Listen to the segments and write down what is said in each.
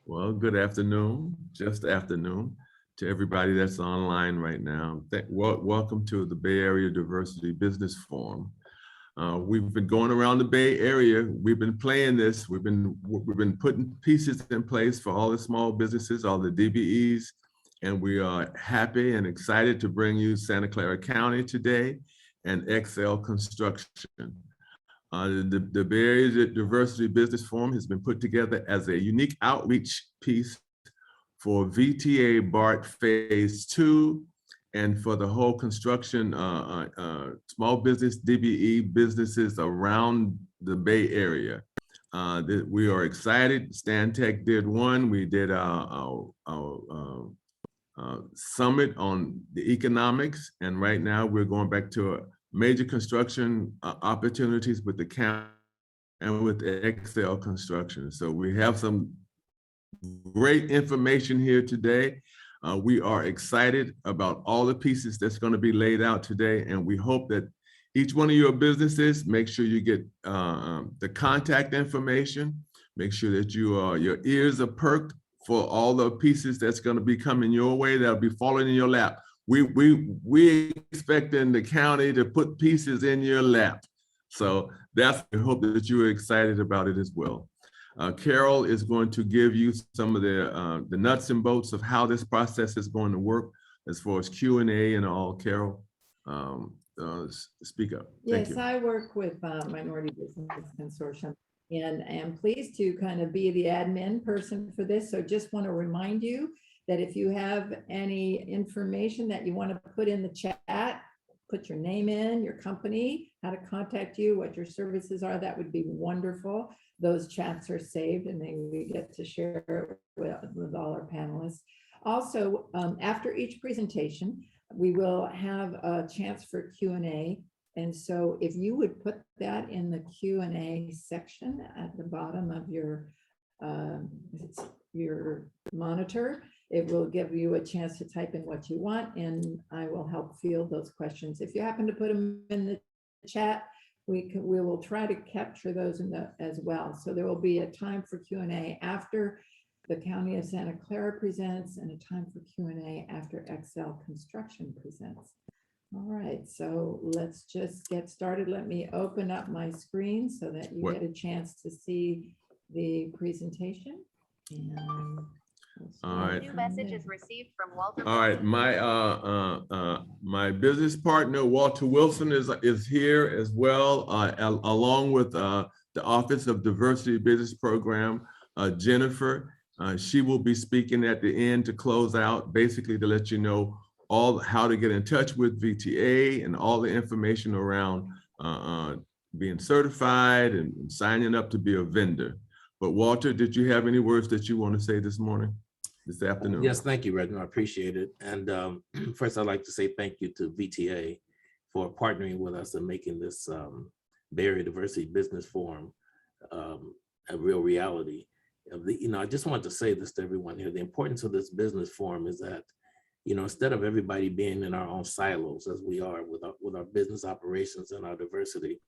Well, good afternoon, just afternoon to everybody that's online right now. Welcome to the Bay Area Diversity Business Forum. We've been going around the Bay Area. We've been playing this. We've been putting pieces in place for all the small businesses, all the DBEs, and we are happy and excited to bring you Santa Clara County today and XL Construction. The Bay Area Diversity Business Forum has been put together as a unique outreach piece for VTA BART Phase 2 and for the whole construction small business DBE businesses around the Bay Area. We are excited. Stantec did one. We did our summit on the economics, and right now we're going back to major construction opportunities with the county and with the XL Construction. So we have some great information here today. We are excited about all the pieces that's going to be laid out today, and we hope that each one of your businesses, make sure you get the contact information, make sure that your ears are perked for all the pieces that's going to be coming your way, that'll be falling in your lap. We expecting the county to put pieces in your lap. So that's, I hope that you are excited about it as well. Carol is going to give you some of the nuts and bolts of how this process is going to work as far as Q&A and all. Carol, speak up. Thank Yes, you. I work with Minority Business Consortium and am pleased to kind of be the admin person for this. So just want to remind you that if you have any information that you want to put in the chat, put your name in, your company, how to contact you, what your services are, that would be wonderful. Those chats are saved and then we get to share it with all our panelists. Also, after each presentation, we will have a chance for Q&A. And so if you would put that in the Q&A section at the bottom of your monitor, it will give you a chance to type in what you want, and I will help field those questions. If you happen to put them in the chat, we will try to capture those as well. So there will be a time for Q&A after the County of Santa Clara presents and a time for Q&A after XL Construction presents. All right, so let's just get started. Let me open up my screen so that you get a chance to see the presentation. And all right. New messages received from Walter. All right, my business partner Walter Wilson is here as well, along with the Office of Diversity Business Program, Jennifer. She will be speaking at the end to close out, basically to let you know all how to get in touch with VTA and all the information around being certified and signing up to be a vendor. But Walter, did you have any words that you want to say this morning, this afternoon? Yes, thank you, Redwood. I appreciate it. And first, I'd like to say thank you to VTA for partnering with us and making this Bay Area Diversity Business Forum a real reality. I just want to say this to everyone here. The importance of this business forum is that, instead of everybody being in our own silos as we are with our business operations and our diversity,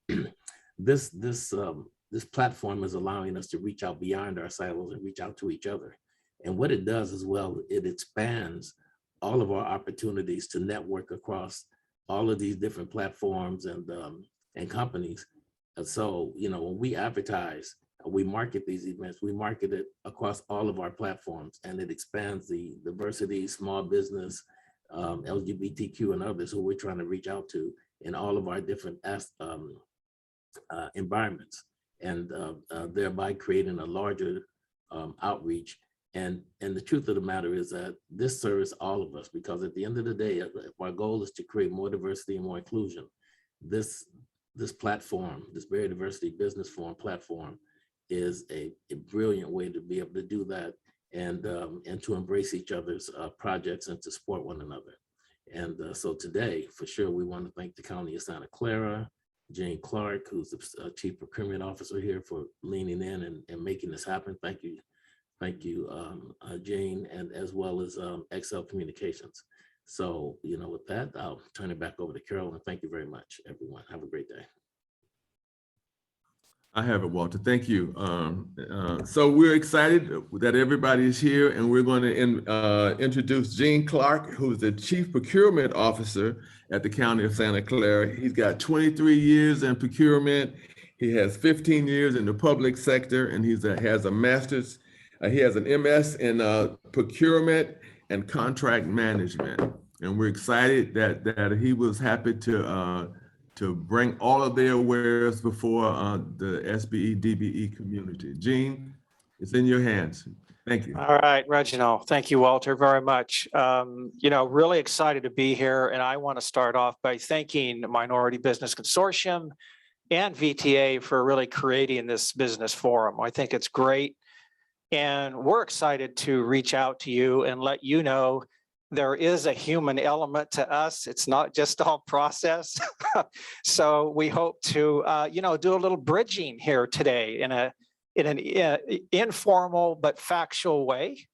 this platform is allowing us to reach out beyond our silos and reach out to each other. And what it does as well, it expands all of our opportunities to network across all of these different platforms and companies. And so, when we advertise, we market these events, we market it across all of our platforms, and it expands the diversity, small business, LGBTQ and others who we're trying to reach out to in all of our different environments, and thereby creating a larger outreach. And the truth of the matter is that this serves all of us, because at the end of the day, if our goal is to create more diversity and more inclusion, this platform, this Bay Area Diversity Business Forum platform, is a brilliant way to be able to do that and to embrace each other's projects and to support one another. And so today, for sure, we want to thank the County of Santa Clara, Jane Clark, who's the Chief Procurement Officer here, for leaning in and making this happen. Thank you. Thank you, Jane, and as well as XL Communications. So, with that, I'll turn it back over to Carol, and thank you very much, everyone. Have a great day. I have it, Walter. Thank you. So we're excited that everybody is here, and we're going to introduce Gene Clark, who's the Chief Procurement Officer at the County of Santa Clara. He's got 23 years in procurement. He has 15 years in the public sector, and has a master's. He has an MS in procurement and contract management. And we're excited that he was happy to bring all of their wares before the SBE, DBE community. Gene, it's in your hands. Thank you. All right, Reginald. Thank you, Walter, very much. Really excited to be here. And I want to start off by thanking the Minority Business Consortium and VTA for really creating this business forum. I think it's great. And we're excited to reach out to you and let you know there is a human element to us. It's not just all process. So we hope to, do a little bridging here today in an informal but factual way.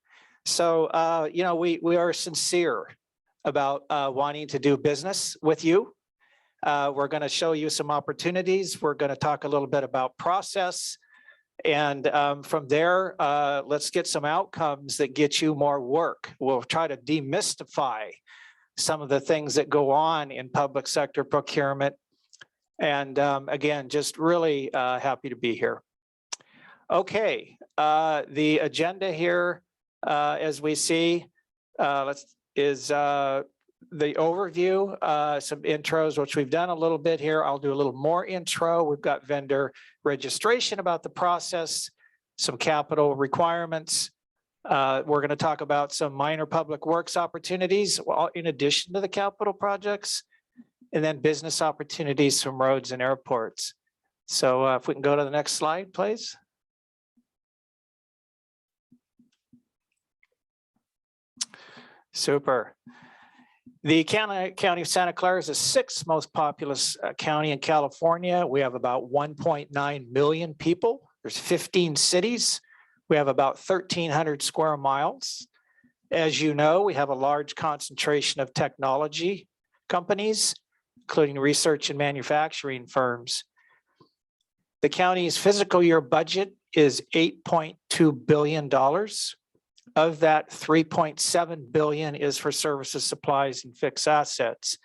So, we are sincere about wanting to do business with you. We're going to show you some opportunities. We're going to talk a little bit about process. And from there, let's get some outcomes that get you more work. We'll try to demystify some of the things that go on in public sector procurement. And again, just really happy to be here. Okay, the agenda here, as we see, is the overview, some intros, which we've done a little bit here. I'll do a little more intro. We've got vendor registration about the process, some capital requirements. We're going to talk about some minor public works opportunities in addition to the capital projects, and then business opportunities from roads and airports. So if we can go to the next slide, please. Super. The county of Santa Clara is the 6th most populous county in California. We have about 1.9 million people. There's 15 cities. We have about 1,300 square miles. As you know, we have a large concentration of technology companies, including research and manufacturing firms. The county's fiscal year budget is $8.2 billion. Of that, $3.7 billion is for services, supplies, and fixed assets.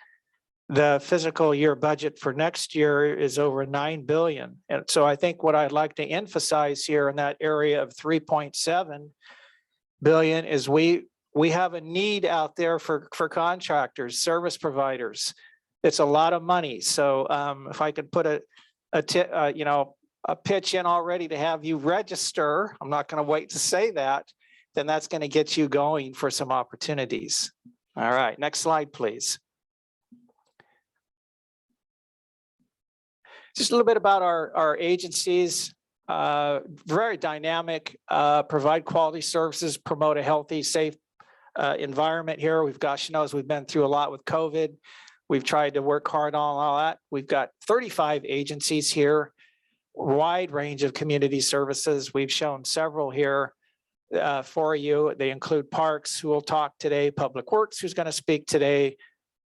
The fiscal year budget for next year is over $9 billion. And so I think what I'd like to emphasize here in that area of $3.7 billion is we have a need out there for contractors, service providers. It's a lot of money. So if I could put a pitch in already to have you register, I'm not going to wait to say that, then that's going to get you going for some opportunities. All right, next slide, please. Just a little bit about our agencies. Very dynamic, provide quality services, promote a healthy, safe environment here. We've been through a lot with COVID. We've tried to work hard on all that. We've got 35 agencies here, wide range of community services. We've shown several here for you. They include Parks, who will talk today, Public Works, who's going to speak today,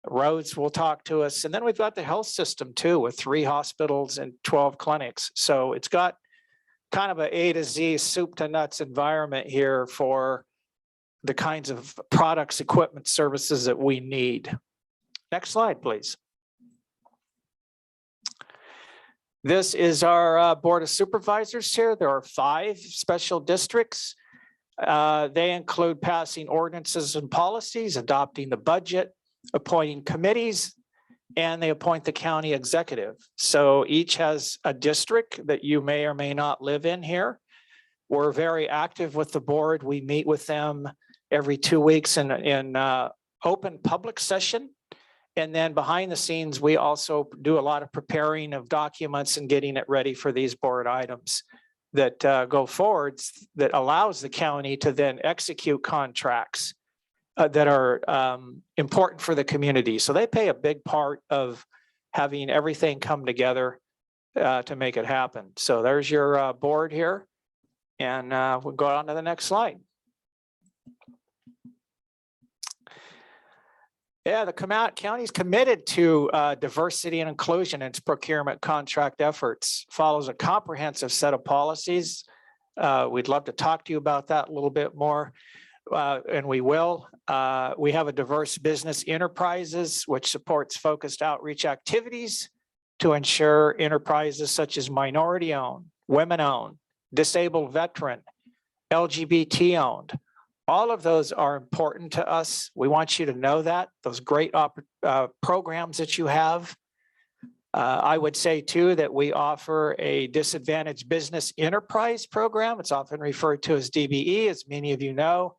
Roads will talk to us, and then we've got the health system too, with 3 hospitals and 12 clinics. So it's got kind of a to Z, soup to nuts environment here for the kinds of products, equipment, services that we need. Next slide, please. This is our Board of Supervisors here. There are 5 special districts. They include passing ordinances and policies, adopting the budget, appointing committees, and they appoint the county executive. So each has a district that you may or may not live in here. We're very active with the board. We meet with them every 2 weeks in open public session. And then behind the scenes, we also do a lot of preparing of documents and getting it ready for these board items that go forwards, that allows the county to then execute contracts that are important for the community. So they play a big part of having everything come together to make it happen. So there's your board here. And we'll go on to the next slide. Yeah, the county's committed to diversity and inclusion in its procurement contract efforts, follows a comprehensive set of policies. We'd love to talk to you about that a little bit more, and we will. We have a diverse business enterprises, which supports focused outreach activities to ensure enterprises such as minority-owned, women-owned, disabled veteran, LGBT-owned. All of those are important to us. We want you to know that, those great programs that you have. I would say too that we offer a disadvantaged business enterprise program. It's often referred to as DBE, as many of you know.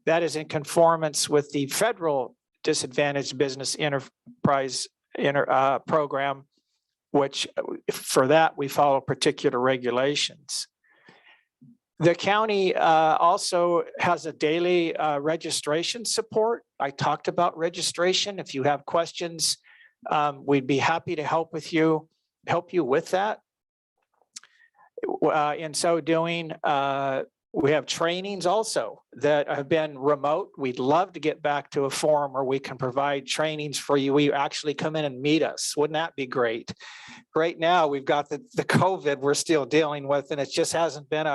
That is in conformance with the federal disadvantaged business enterprise program, which for that we follow particular regulations. The county also has a daily registration support. I talked about registration. If you have questions, we'd be happy to help you with that. In so doing, we have trainings also that have been remote. We'd love to get back to a forum where we can provide trainings for you. We actually come in and meet us. Wouldn't that be great? Right now, we've got the COVID we're still dealing with, and it just hasn't been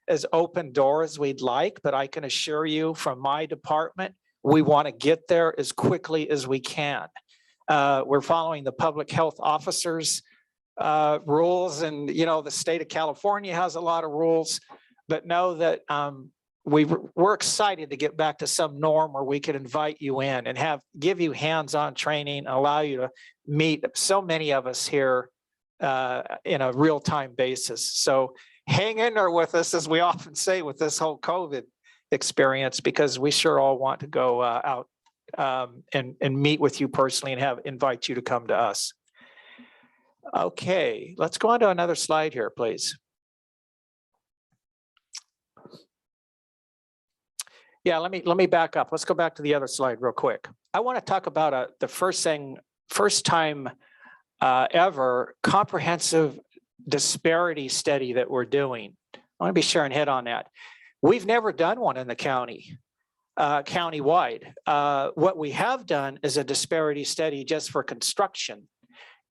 as open door as we'd like, but I can assure you from my department, we want to get there as quickly as we can. We're following the public health officers rules, and the state of California has a lot of rules, but know that we're excited to get back to some norm where we could invite you in and give you hands-on training, allow you to meet so many of us here in a real-time basis. So hang in there with us, as we often say, with this whole COVID experience, because we sure all want to go out and meet with you personally and invite you to come to us. Okay, let's go on to another slide here, please. Yeah, let me back up. Let's go back to the other slide real quick. I want to talk about the first time ever comprehensive disparity study that we're doing. I want to be sure and hit on that. We've never done one in the county, countywide. What we have done is a disparity study just for construction.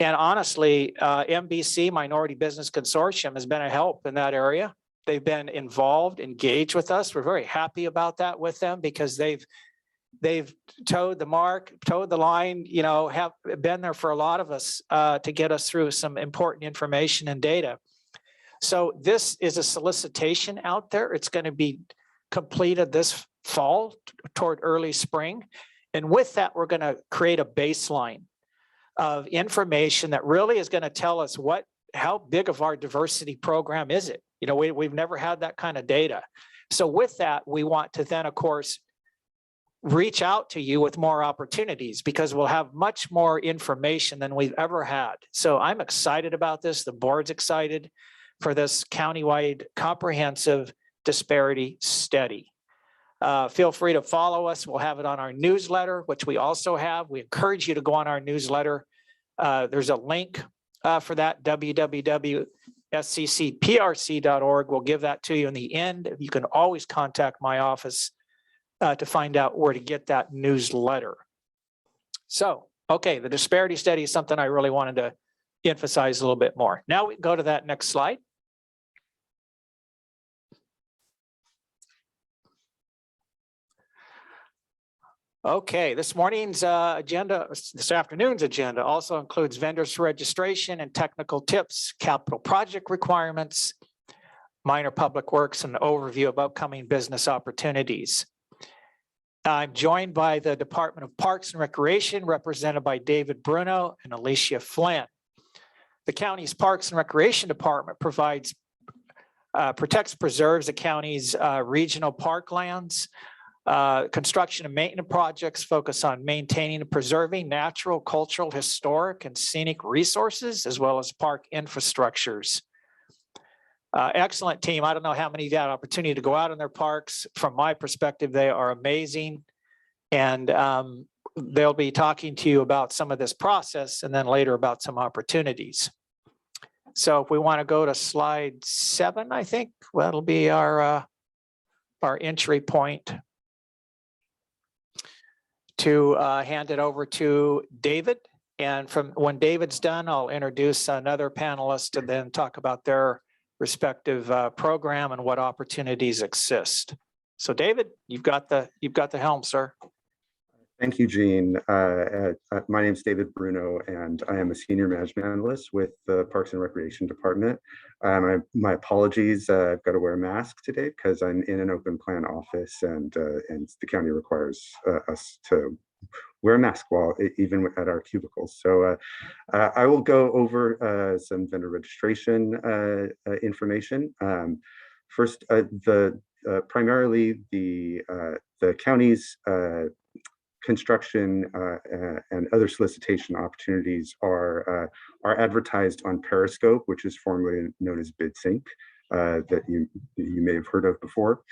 And honestly, MBC, Minority Business Consortium, has been a help in that area. They've been involved, engaged with us. We're very happy about that with them, because they've towed the mark, towed the line, have been there for a lot of us to get us through some important information and data. So this is a solicitation out there. It's going to be completed this fall toward early spring. And with that, we're going to create a baseline of information that really is going to tell us how big of our diversity program is it. We've never had that kind of data. So with that, we want to then, of course, reach out to you with more opportunities, because we'll have much more information than we've ever had. So I'm excited about this. The board's excited for this countywide comprehensive disparity study. Feel free to follow us. We'll have it on our newsletter, which we also have. We encourage you to go on our newsletter. There's a link for that, www.sccprc.org. We'll give that to you in the end. You can always contact my office to find out where to get that newsletter. So, okay, the disparity study is something I really wanted to emphasize a little bit more. Now we can go to that next slide. Okay, this morning's agenda, this afternoon's agenda also includes vendors for registration and technical tips, capital project requirements, minor public works, and an overview of upcoming business opportunities. I'm joined by the Department of Parks and Recreation, represented by David Bruno and Alicia Flynn. The county's Parks and Recreation Department protects, preserves the county's regional parklands. Construction and maintenance projects focus on maintaining and preserving natural, cultural, historic, and scenic resources, as well as park infrastructures. Excellent team. I don't know how many of you had an opportunity to go out in their parks. From my perspective, they are amazing. And they'll be talking to you about some of this process, and then later about some opportunities. So if we want to go to slide 7, I think, well, that'll be our entry point to hand it over to David. And from when David's done, I'll introduce another panelist and then talk about their respective program and what opportunities exist. So David, you've got the helm, sir. Thank you, Gene. My name is David Bruno, and I am a senior management analyst with the Parks and Recreation Department. My apologies, I've got to wear a mask today because I'm in an open plan office, and the county requires us to wear a mask while even at our cubicles. So I will go over some vendor registration information. First, primarily the county's construction and other solicitation opportunities are advertised on Periscope, which is formerly known as BidSync, that you may have heard of before.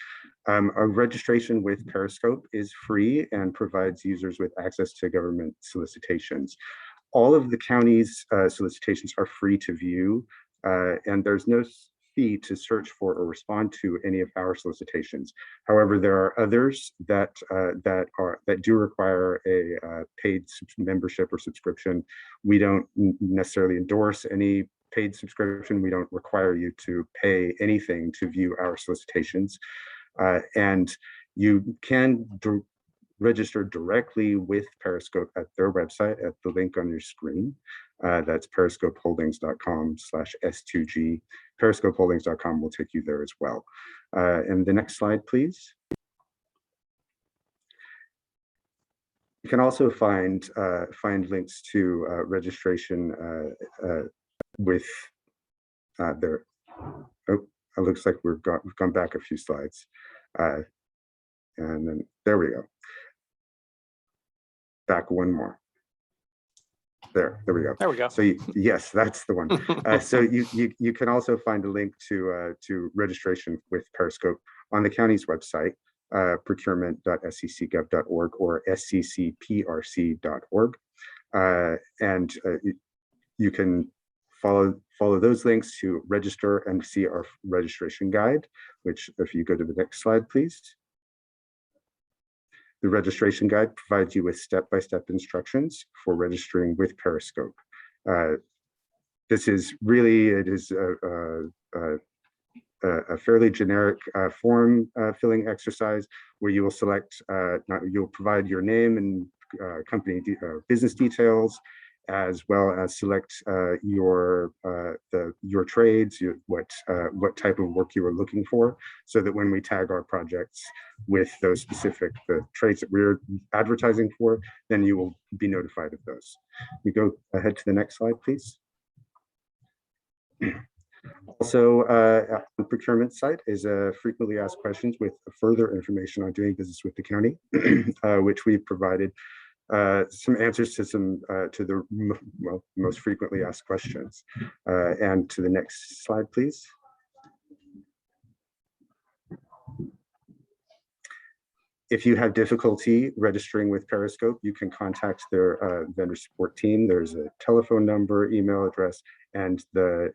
A registration with Periscope is free and provides users with access to government solicitations. All of the county's solicitations are free to view, and there's no fee to search for or respond to any of our solicitations. However, there are others that do require a paid membership or subscription. We don't necessarily endorse any paid subscription. We don't require you to pay anything to view our solicitations. And you can register directly with Periscope at their website at the link on your screen. That's periscopeholdings.com/S2G. Periscopeholdings.com will take you there as well. And the next slide, please. You can also find links to registration with there. Oh, it looks like we've gone back a few slides. And then there we go. Back one more. There we go. There we go. So yes, that's the one. So you can also find a link to registration with Periscope on the county's website, procurement.sccgov.org or sccprc.org, and you can follow those links to register and see our registration guide. Which, if you go to the next slide, please. The registration guide provides you with step-by-step instructions for registering with Periscope. This is really, it is a fairly generic form filling exercise where you will select, you'll provide your name and company business details, as well as select your trades, what type of work you are looking for, so that when we tag our projects with those specific trades that we're advertising for, then you will be notified of those. You go ahead to the next slide, please. Also, on the procurement site is frequently asked questions with further information on doing business with the county, which we've provided some answers to the most frequently asked questions. And to the next slide, please. If you have difficulty registering with Periscope, you can contact their vendor support team. There's a telephone number, email address, and a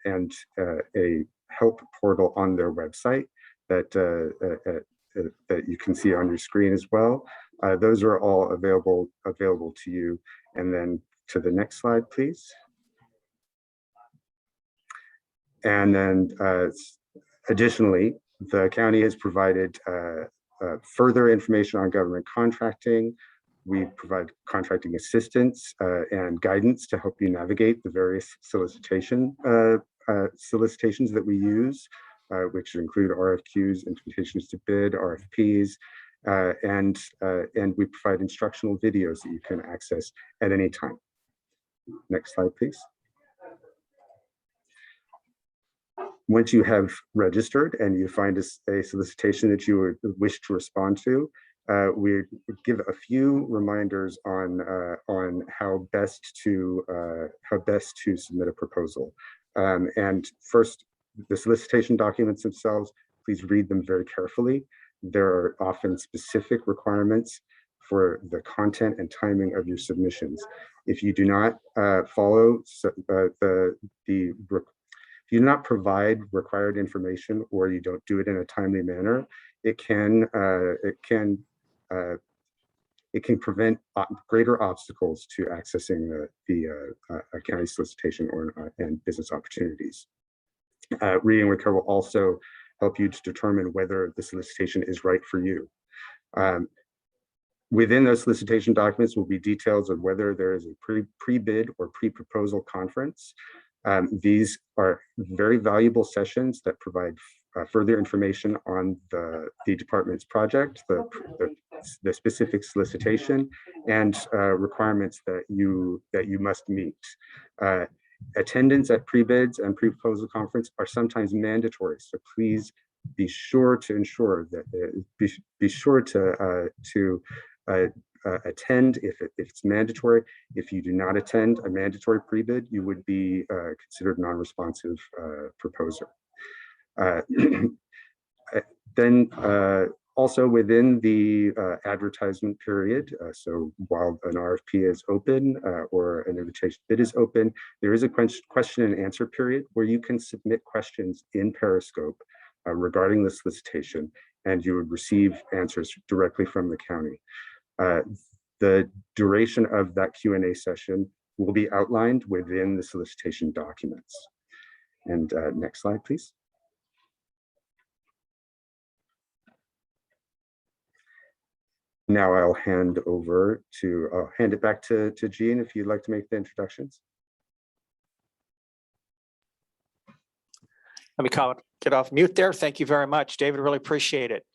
help portal on their website that you can see on your screen as well. Those are all available to you. And then to the next slide, please. And then additionally, the county has provided further information on government contracting. We provide contracting assistance and guidance to help you navigate the various solicitations that we use, which include RFQs, invitations to bid, RFPs, and we provide instructional videos that you can access at any time. Next slide, please. Once you have registered and you find a solicitation that you would wish to respond to, we give a few reminders on how best to submit a proposal. And first, the solicitation documents themselves, please read them very carefully. There are often specific requirements for the content and timing of your submissions. If you do not follow if you do not provide required information, or you don't do it in a timely manner, it can it can prevent greater obstacles to accessing the county solicitation and business opportunities. Reading with care will also help you to determine whether the solicitation is right for you. Within those solicitation documents will be details of whether there is a pre-bid or pre-proposal conference. These are very valuable sessions that provide further information on the department's project, the specific solicitation, and requirements that you must meet. Attendance at pre-bids and pre-proposal conference are sometimes mandatory, so please be sure to ensure that be sure to attend if it's mandatory. If you do not attend a mandatory pre-bid, you would be considered non-responsive proposer. Then also within the advertisement period, so while an RFP is open or an invitation bid is open, there is a question and answer period where you can submit questions in Periscope regarding the solicitation, and you would receive answers directly from the county. The duration of that Q&A session will be outlined within the solicitation documents. And next slide, please. Now I'll hand it back to Jean if you'd like to make the introductions. Let me get off mute there. Thank you very much, David. Really appreciate it.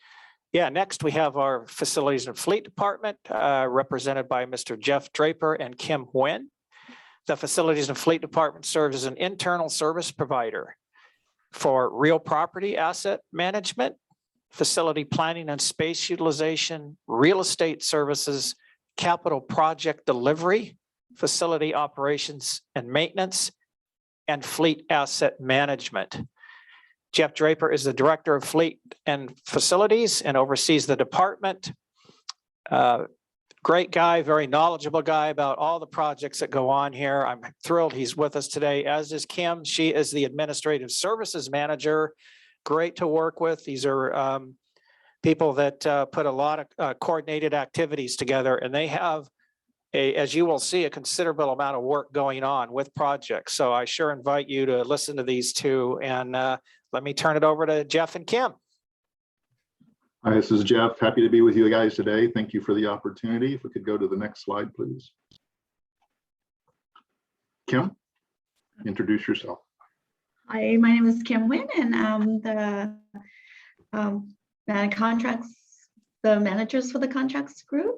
Yeah, next we have our Facilities and Fleet Department represented by Mr. Jeff Draper and Kim Nguyen. The Facilities and Fleet Department serves as an internal service provider for real property asset management, facility planning and space utilization, real estate services, capital project delivery, facility operations and maintenance, and fleet asset management. Jeff Draper is the Director of Fleet and Facilities and oversees the department. Great guy, very knowledgeable guy about all the projects that go on here. I'm thrilled he's with us today, as is Kim. She is the Administrative Services Manager. Great to work with. These are people that put a lot of coordinated activities together, and they have, as you will see, a considerable amount of work going on with projects. So I sure invite you to listen to these two, and let me turn it over to Jeff and Kim. Hi, this is Jeff. Happy to be with you guys today. Thank you for the opportunity. If we could go to the next slide, please. Kim, introduce yourself. Hi, my name is Kim Nguyen, and I'm the managers for the contracts group.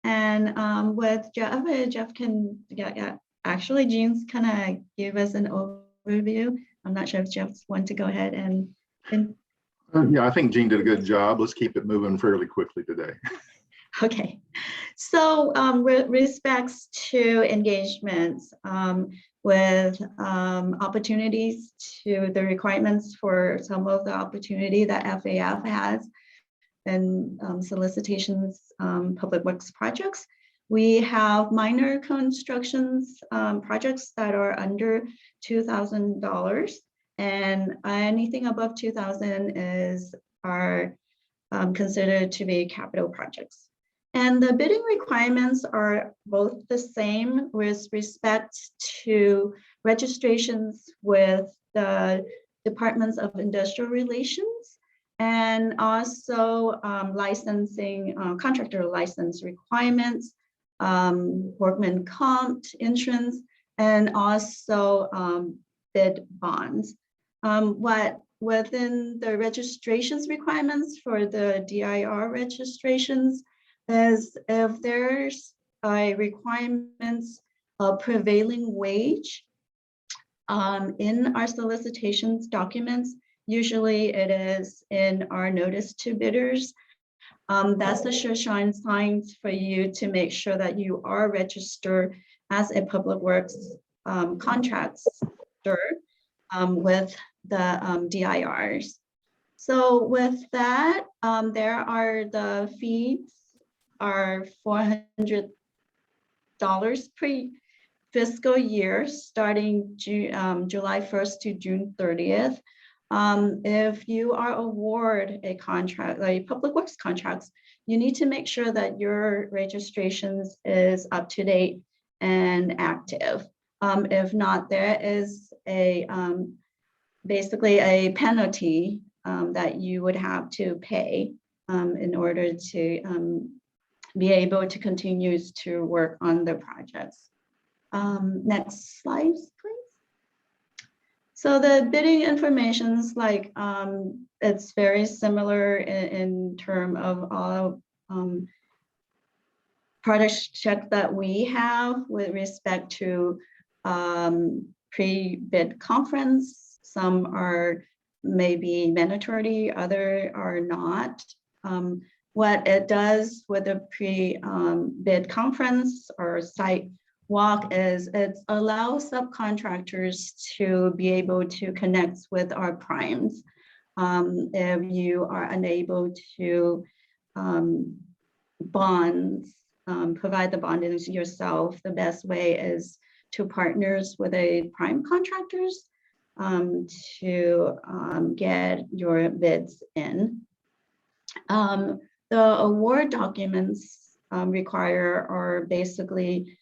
And with Jeff can, actually Jean's kind of give us an overview. I'm not sure if Jeff's want to go ahead and yeah, I think Jean did a good job. Let's keep it moving fairly quickly today. Okay, so with respects to engagements with opportunities to the requirements for some of the opportunity that FAF has and solicitations, public works projects, we have minor constructions projects that are under $2,000, and anything above $2,000 are considered to be capital projects. And the bidding requirements are both the same with respect to registrations with the Departments of Industrial Relations, and also licensing, contractor license requirements, workman comp, insurance, and also bid bonds. What within the registrations requirements for the DIR registrations is if there's a requirements of prevailing wage in our solicitations documents, usually it is in our notice to bidders. That's the sure shine signs for you to make sure that you are registered as a public works contractor with the DIRs. So with that, there are the fees are $400 per fiscal year starting July 1st to June 30th. If you are awarded a contract, like public works contracts, you need to make sure that your registrations is up to date and active. If not, there is a basically a penalty that you would have to pay in order to be able to continue to work on the projects. Next slide, please. So the bidding information's like, it's very similar in term of all product check that we have with respect to pre-bid conference. Some are maybe mandatory, other are not. What it does with the pre-bid conference or site walk is it allows subcontractors to be able to connect with our primes. If you are unable to provide the bonding yourself, the best way is to partners with a prime contractors to get your bids in. The award documents require are basically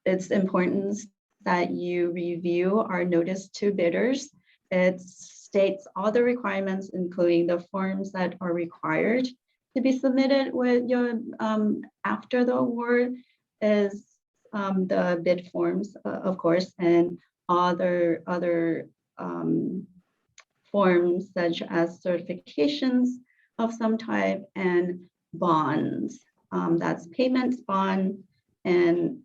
it's important that you review our notice to bidders. It states all the requirements, including the forms that are required to be submitted with your after the award is the bid forms, of course, and other forms such as certifications of some type and bonds. That's payments, bond, and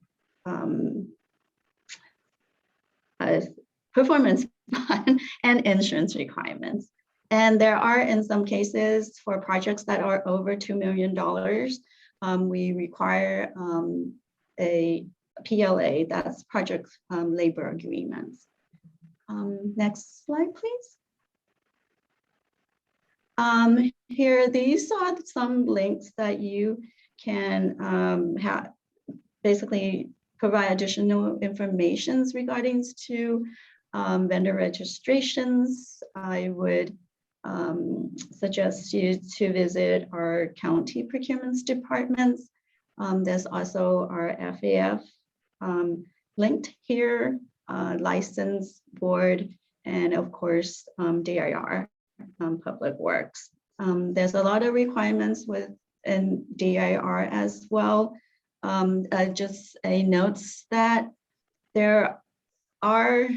performance bond and insurance requirements. And there are, in some cases, for projects that are over $2 million, we require a PLA, that's project labor agreements. Next slide, please. Here, these are some links that you can basically provide additional information regarding to vendor registrations. I would suggest you to visit our county procurements departments. There's also our FAF linked here, license board, and of course, DIR, public works. There's a lot of requirements within DIR as well. Just a note that there are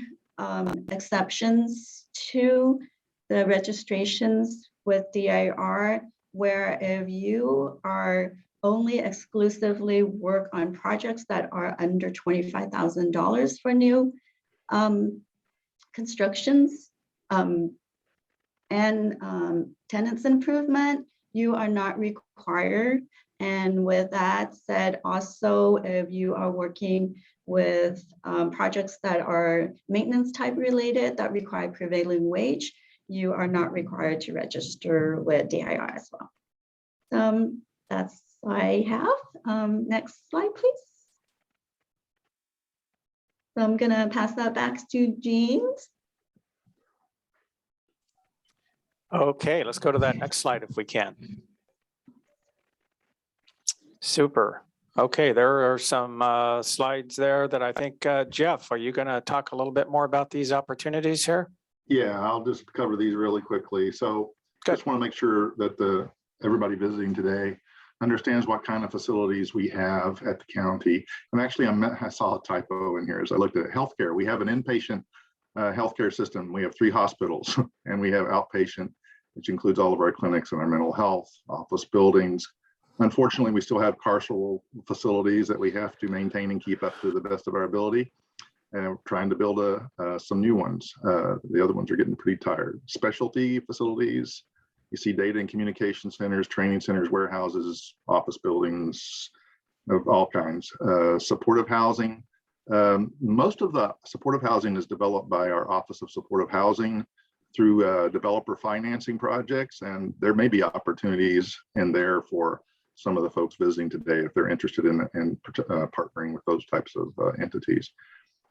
exceptions to the registrations with DIR, where if you are only exclusively work on projects that are under $25,000 for new constructions and tenants improvement, you are not required. And with that said, also, if you are working with projects that are maintenance type related that require prevailing wage, you are not required to register with DIR as well. That's all I have. Next slide, please. So I'm gonna pass that back to James. Okay, let's go to that next slide if we can. Super. Okay, there are some slides there that I think, Jeff, are you gonna talk a little bit more about these opportunities here? Yeah, I'll just cover these really quickly. So just want to make sure that everybody visiting today understands what kind of facilities we have at the county. And actually, I saw a typo in here as I looked at healthcare. We have an inpatient healthcare system. We have 3 hospitals, and we have outpatient, which includes all of our clinics and our mental health office buildings. Unfortunately, we still have carceral facilities that we have to maintain and keep up to the best of our ability. And we're trying to build some new ones. The other ones are getting pretty tired. Specialty facilities, you see data and communication centers, training centers, warehouses, office buildings of all kinds. Supportive housing. Most of the supportive housing is developed by our Office of Supportive Housing through developer financing projects. And there may be opportunities in there for some of the folks visiting today if they're interested in partnering with those types of entities.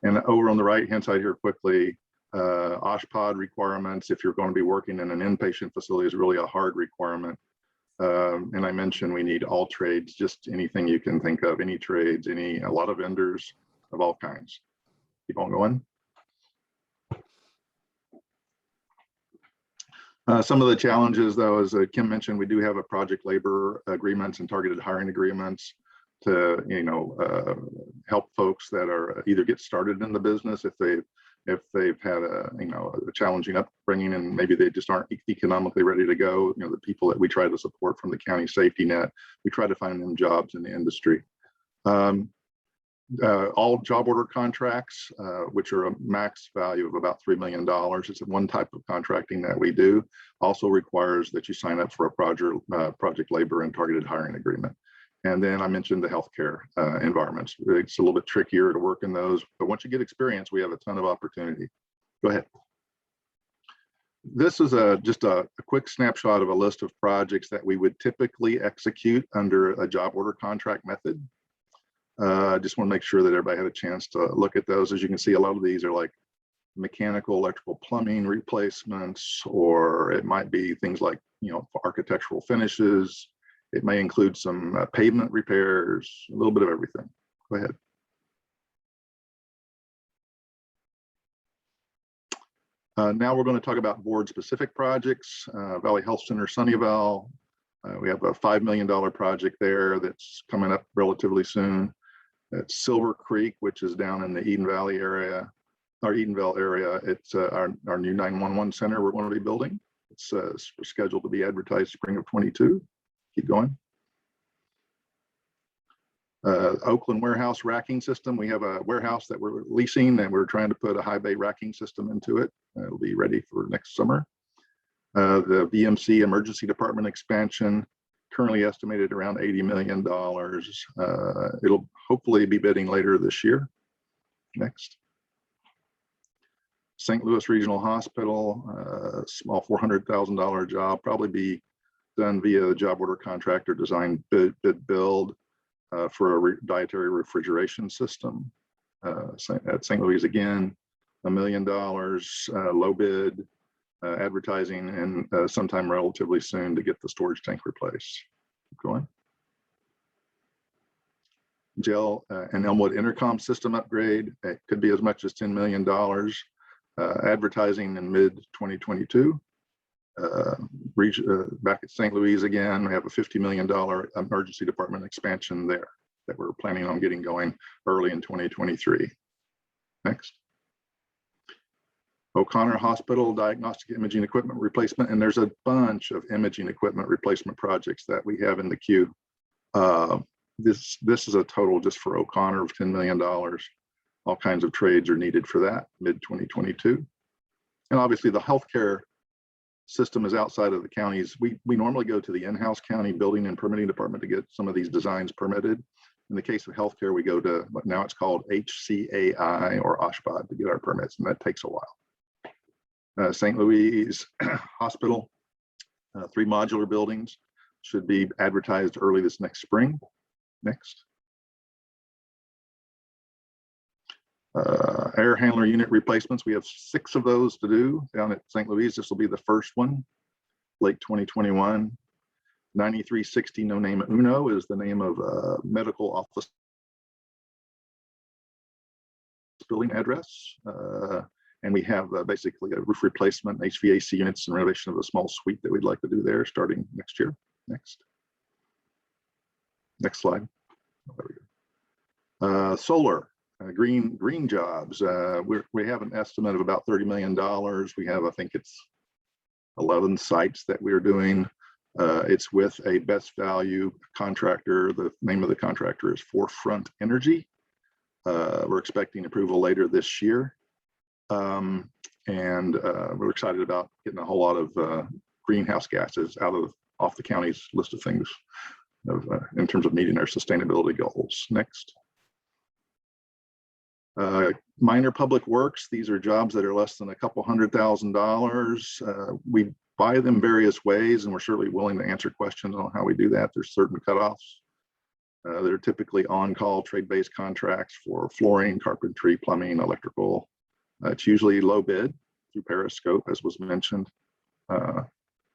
And over on the right-hand side here quickly, OSHPOD requirements, if you're going to be working in an inpatient facility, is really a hard requirement. And I mentioned we need all trades, just anything you can think of, any trades, a lot of vendors of all kinds. Keep on going. Some of the challenges, though, as Kim mentioned, we do have a project labor agreements and targeted hiring agreements to, help folks that are either get started in the business if they've had a challenging upbringing and maybe they just aren't economically ready to go. The people that we try to support from the county safety net, we try to find them jobs in the industry. All job order contracts, which are a max value of about $3 million. It's one type of contracting that we do. Also requires that you sign up for a project labor and targeted hiring agreement. And then I mentioned the healthcare environments. It's a little bit trickier to work in those, but once you get experience, we have a ton of opportunity. Go ahead. This is just a quick snapshot of a list of projects that we would typically execute under a job order contract method. I just want to make sure that everybody had a chance to look at those. As you can see, a lot of these are like mechanical, electrical, plumbing replacements, or it might be things like, architectural finishes. It may include some pavement repairs, a little bit of everything. Go ahead. Now we're going to talk about board-specific projects. Valley Health Center, Sunnyvale. We have a $5 million project there that's coming up relatively soon. It's Silver Creek, which is down in the Edenvale area. It's our new 911 center we're going to be building. It's scheduled to be advertised spring of 22. Keep going. Oakland warehouse racking system. We have a warehouse that we're leasing and we're trying to put a high bay racking system into it. It'll be ready for next summer. The VMC emergency department expansion, currently estimated around $80 million. It'll hopefully be bidding later this year. Next. St. Louis Regional Hospital, small $400,000 job, probably be done via the job order contractor design bid build for a dietary refrigeration system. At St. Louis again, $1 million, low bid, advertising, and sometime relatively soon to get the storage tank replaced. Keep going. Gel and Elmwood intercom system upgrade. It could be as much as $10 million. Advertising in mid 2022. Back at St. Louis again, we have a $50 million emergency department expansion there that we're planning on getting going early in 2023. Next. O'Connor Hospital diagnostic imaging equipment replacement, and there's a bunch of imaging equipment replacement projects that we have in the queue. This is a total just for O'Connor of $10 million. All kinds of trades are needed for that mid 2022. And obviously the healthcare system is outside of the counties. We normally go to the in-house county building and permitting department to get some of these designs permitted. In the case of healthcare, we go to what now it's called HCAI or OSHPOD to get our permits, and that takes a while. St. Louis Hospital, 3 modular buildings, should be advertised early this next spring. Next. Air handler unit replacements. We have 6 of those to do down at St. Louis. This will be the first one, late 2021. 9360 No Name Uno is the name of a medical office building address. And we have basically a roof replacement, HVAC units, and renovation of a small suite that we'd like to do there starting next year. Next. Next slide. There we go. Solar. Green jobs. We have an estimate of about $30 million. We have, I think it's 11 sites that we're doing. It's with a best value contractor. The name of the contractor is Forefront Energy. We're expecting approval later this year. And we're excited about getting a whole lot of greenhouse gases off the county's list of things in terms of meeting our sustainability goals. Next. Minor public works. These are jobs that are less than a couple $100,000. We buy them various ways, and we're certainly willing to answer questions on how we do that. There's certain cutoffs. They're typically on-call trade-based contracts for flooring, carpentry, plumbing, electrical. It's usually low bid. through Periscope, as was mentioned.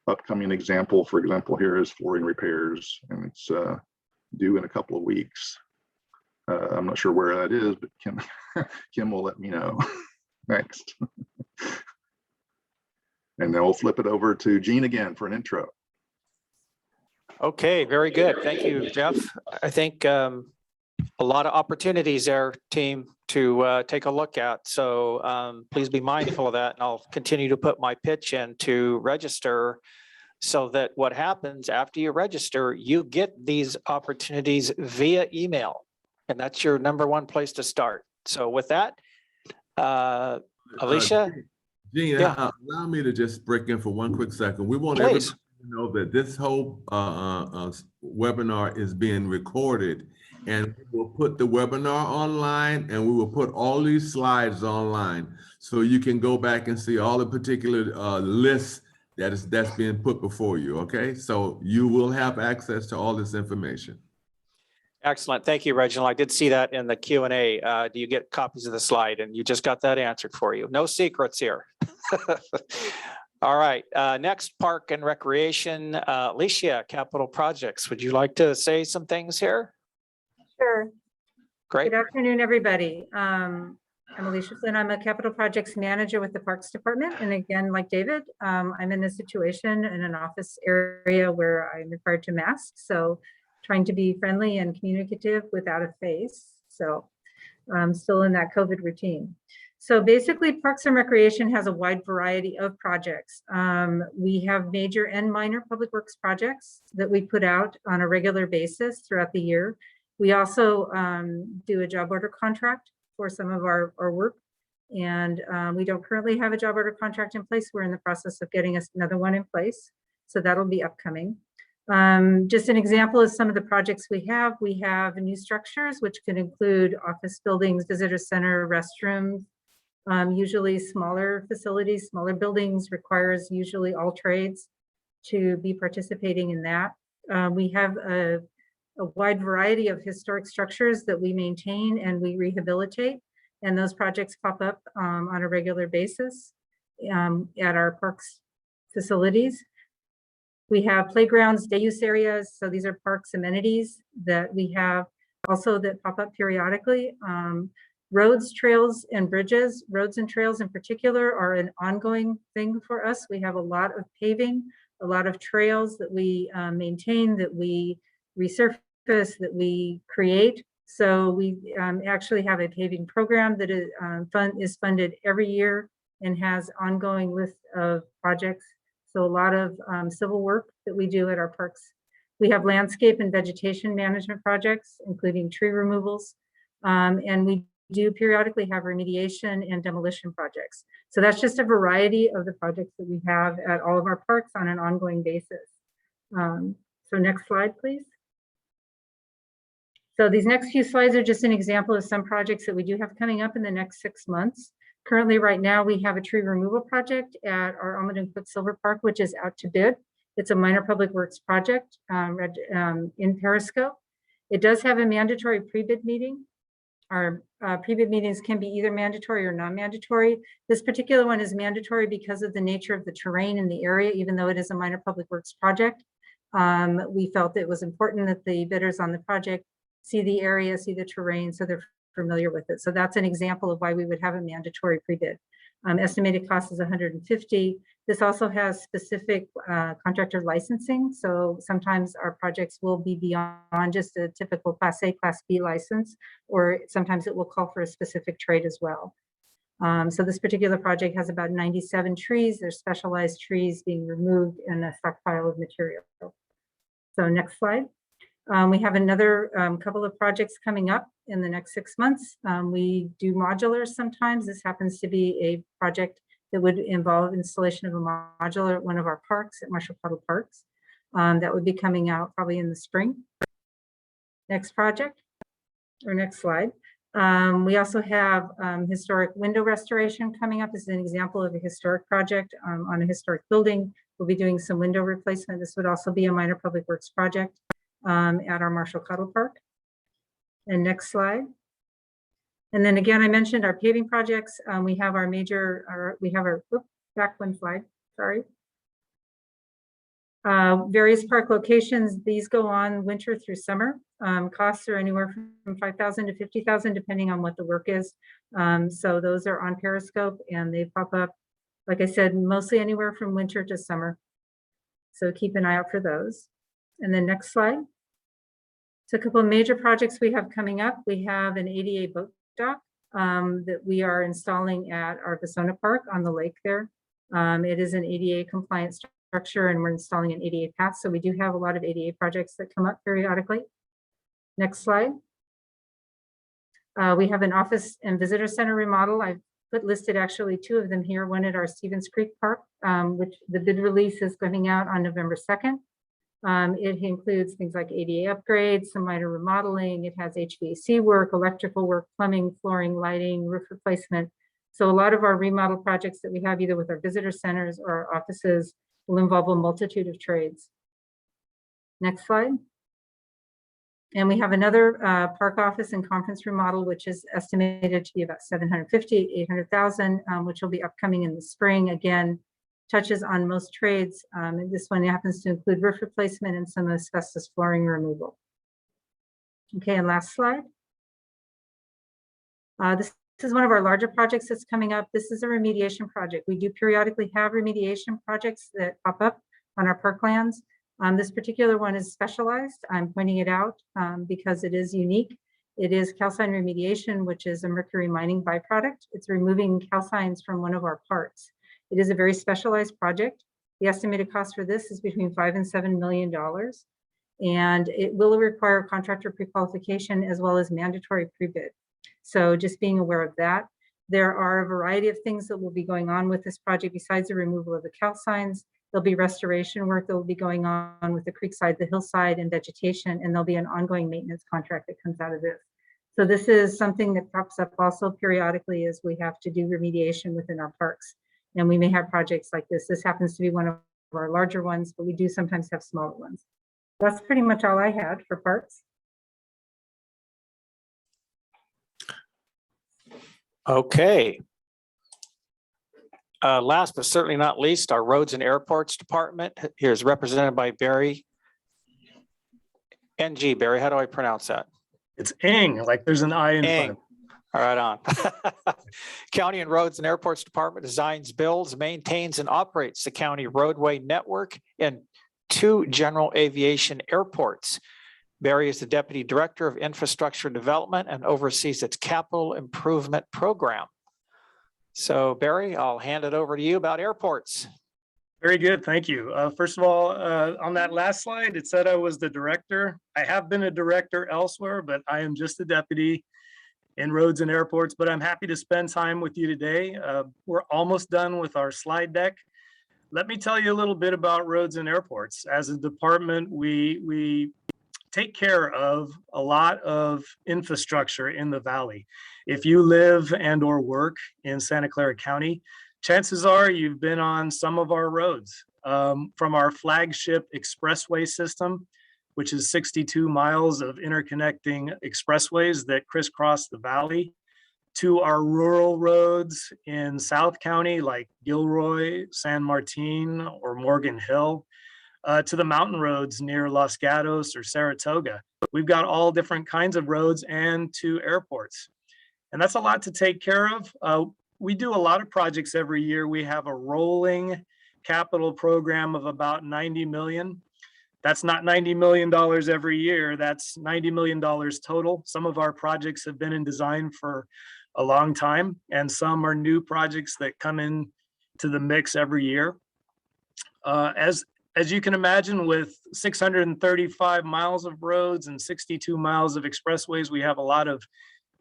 Upcoming example, for example, here is flooring repairs, and it's due in a couple of weeks. I'm not sure where that is, but Kim will let me know next. And then we'll flip it over to Gene again for an intro. Okay, very good. Thank you, Jeff. I think a lot of opportunities there, team, to take a look at. So please be mindful of that, and I'll continue to put my pitch in to register, so that what happens after you register, you get these opportunities via email, and that's your -- place to start. So with that, Alicia. Gene, Yeah. allow me to just break in for one quick second. We want Please. everybody to know that this whole webinar is being recorded, and we will put the webinar online, and we will put all these slides online, so you can go back and see all the particular lists that's being put before you. Okay, so you will have access to all this information. Excellent. Thank you, Reginald. I did see that in the Q&A. Do you get copies of the slide? And you just got that answered for you. No secrets here. All right. Next, Park and Recreation. Alicia, Capital Projects. Would you like to say some things here? Sure. Great. Good afternoon, everybody. I'm Alicia Flynn. I'm a Capital Projects Manager with the Parks Department. And again, like David, I'm in a situation in an office area where I'm required to mask. So trying to be friendly and communicative without a face. So I'm still in that COVID routine. So basically, Parks and Recreation has a wide variety of projects. We have major and minor public works projects that we put out on a regular basis throughout the year. We also do a job order contract for some of our work. And we don't currently have a job order contract in place. We're in the process of getting us another one in place. So that'll be upcoming. Just an example of some of the projects we have new structures, which can include office buildings, visitor center, restrooms, usually smaller facilities, smaller buildings requires usually all trades to be participating in that. We have a wide variety of historic structures that we maintain and we rehabilitate, and those projects pop up on a regular basis at our parks facilities. We have playgrounds, day use areas. So these are parks amenities that we have also that pop up periodically. Roads, trails, and bridges. Roads and trails in particular are an ongoing thing for us. We have a lot of paving, a lot of trails that we maintain, that we resurface, that we create. So we actually have a paving program that is funded every year and has ongoing list of projects. So a lot of civil work that we do at our parks. We have landscape and vegetation management projects, including tree removals. And we do periodically have remediation and demolition projects. So that's just a variety of the projects that we have at all of our parks on an ongoing basis. So next slide, please. So these next few slides are just an example of some projects that we do have coming up in the next 6 months. Currently, right now, we have a tree removal project at our Almond and Quicksilver Park, which is out to bid. It's a minor public works project in Periscope. It does have a mandatory pre-bid meeting. Our pre-bid meetings can be either mandatory or non-mandatory. This particular one is mandatory because of the nature of the terrain in the area, even though it is a minor public works project. We felt it was important that the bidders on the project see the area, see the terrain, so they're familiar with it. So that's an example of why we would have a mandatory pre-bid. Estimated cost is $150. This also has specific contractor licensing. So sometimes our projects will be beyond just a typical Class A, Class B license, or sometimes it will call for a specific trade as well. So this particular project has about 97 trees. There's specialized trees being removed in a stockpile of material. So next slide. We have another couple of projects coming up in the next 6 months. We do modulars sometimes. This happens to be a project that would involve installation of a modular at one of our parks at Marshall Puddle Parks. That would be coming out probably in the spring. Next project, or next slide. We also have historic window restoration coming up. This is an example of a historic project on a historic building. We'll be doing some window replacement. This would also be a minor public works project at our Marshall Puddle Park. And next slide. And then again, I mentioned our paving projects. We have our back one slide, sorry. Various park locations, these go on winter through summer. Costs are anywhere from $5,000 to $50,000, depending on what the work is. So those are on Periscope and they pop up, like I said, mostly anywhere from winter to summer. So keep an eye out for those. And then next slide. So a couple of major projects we have coming up. We have an ADA boat dock that we are installing at our Vasona Park on the lake there. It is an ADA compliant structure and we're installing an ADA path. So we do have a lot of ADA projects that come up periodically. Next slide. We have an office and visitor center remodel. I've put listed actually 2 of them here, one at our Stevens Creek Park, which the bid release is coming out on November 2nd. It includes things like ADA upgrades, some minor remodeling. It has HVAC work, electrical work, plumbing, flooring, lighting, roof replacement. So a lot of our remodel projects that we have either with our visitor centers or our offices will involve a multitude of trades. Next slide. And we have another park office and conference remodel, which is estimated to be about $750,000, $800,000, which will be upcoming in the spring. Again, touches on most trades. And this one happens to include roof replacement and some asbestos flooring removal. Okay, and last slide. This is one of our larger projects that's coming up. This is a remediation project. We do periodically have remediation projects that pop up on our parklands. This particular one is specialized. I'm pointing it out because it is unique. It is calcine remediation, which is a mercury mining byproduct. It's removing calcines from one of our parks. It is a very specialized project. The estimated cost for this is between $5 and $7 million. And it will require contractor pre-qualification as well as mandatory pre-bid. So just being aware of that. There are a variety of things that will be going on with this project besides the removal of the calcines. There'll be restoration work that will be going on with the creekside, the hillside, and vegetation, and there'll be an ongoing maintenance contract that comes out of this. So this is something that pops up also periodically as we have to do remediation within our parks. And we may have projects like this. This happens to be one of our larger ones, but we do sometimes have smaller ones. That's pretty much all I had for parks. Okay. Last but certainly not least, our Roads and Airports Department here is represented by Barry. NG, Barry, how do I pronounce that? It's Ing, like there's an I in front. All right, on. County and Roads and Airports Department designs, builds, maintains, and operates the county roadway network and 2 general aviation airports. Barry is the Deputy Director of Infrastructure Development and oversees its capital improvement program. So Barry, I'll hand it over to you about airports. Very good, thank you. First of all, on that last slide, it said I was the director. I have been a director elsewhere, but I am just a deputy in roads and airports, but I'm happy to spend time with you today. We're almost done with our slide deck. Let me tell you a little bit about roads and airports. As a department, we take care of a lot of infrastructure in the Valley. If you live and or work in Santa Clara County, chances are you've been on some of our roads. From our flagship expressway system, which is 62 miles of interconnecting expressways that crisscross the Valley, to our rural roads in South County, like Gilroy, San Martin, or Morgan Hill, to the mountain roads near Los Gatos or Saratoga. We've got all different kinds of roads and 2 airports. And that's a lot to take care of. We do a lot of projects every year. We have a rolling capital program of about 90 million. That's not $90 million every year. That's $90 million total. Some of our projects have been in design for a long time, and some are new projects that come in to the mix every year. As you can imagine, with 635 miles of roads and 62 miles of expressways, we have a lot of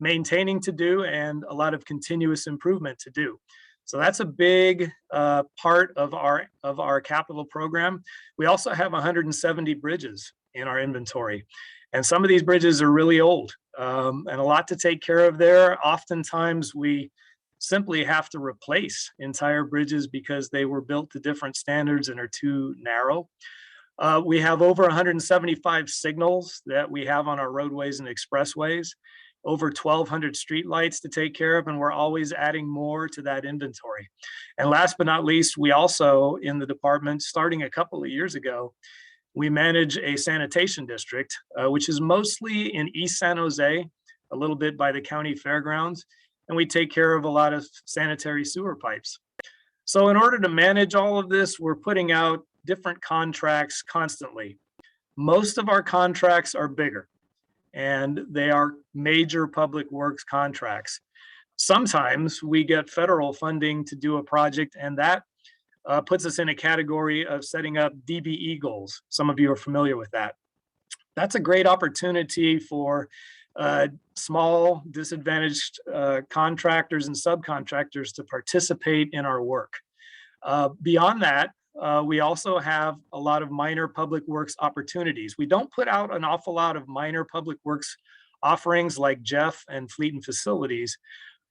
maintaining to do and a lot of continuous improvement to do. So that's a big part of our capital program. We also have 170 bridges in our inventory, and some of these bridges are really old and a lot to take care of there. Oftentimes we simply have to replace entire bridges because they were built to different standards and are too narrow. We have over 175 signals that we have on our roadways and expressways. over 1,200 streetlights to take care of, and we're always adding more to that inventory. And last but not least, we also, in the department, starting a couple of years ago, we manage a sanitation district, which is mostly in East San Jose, a little bit by the county fairgrounds, and we take care of a lot of sanitary sewer pipes. So in order to manage all of this, we're putting out different contracts constantly. Most of our contracts are bigger, and they are major public works contracts. Sometimes we get federal funding to do a project, and that puts us in a category of setting up DBE goals. Some of you are familiar with that. That's a great opportunity for small disadvantaged contractors and subcontractors to participate in our work. Beyond that, we also have a lot of minor public works opportunities. We don't put out an awful lot of minor public works offerings like Jeff and Fleet and Facilities,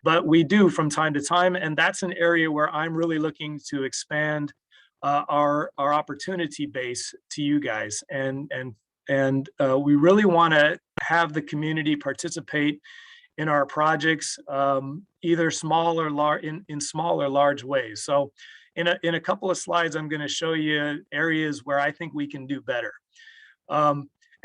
but we do from time to time, and that's an area where I'm really looking to expand our opportunity base to you guys. And we really want to have the community participate in our projects, either small or large, in small or large ways. So in a couple of slides, I'm going to show you areas where I think we can do better.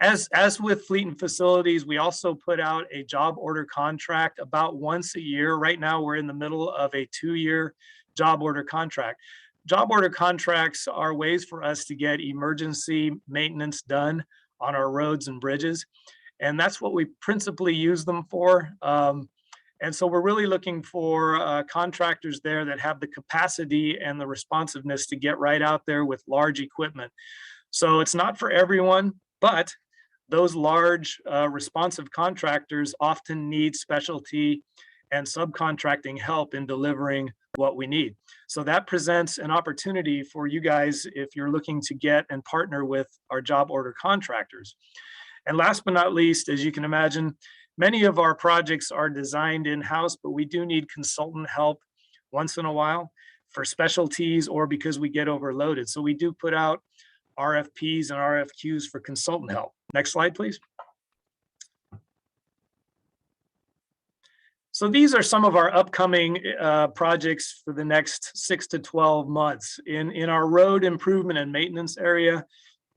As with Fleet and Facilities, we also put out a job order contract about once a year. Right now, we're in the middle of a 2-year job order contract. Job order contracts are ways for us to get emergency maintenance done on our roads and bridges. And that's what we principally use them for. And so we're really looking for contractors there that have the capacity and the responsiveness to get right out there with large equipment. So it's not for everyone, but those large responsive contractors often need specialty and subcontracting help in delivering what we need. So that presents an opportunity for you guys if you're looking to get and partner with our job order contractors. And last but not least, as you can imagine, many of our projects are designed in-house, but we do need consultant help once in a while for specialties or because we get overloaded. So we do put out RFPs and RFQs for consultant help. Next slide, please. So these are some of our upcoming projects for the next 6 to 12 months. In our road improvement and maintenance area,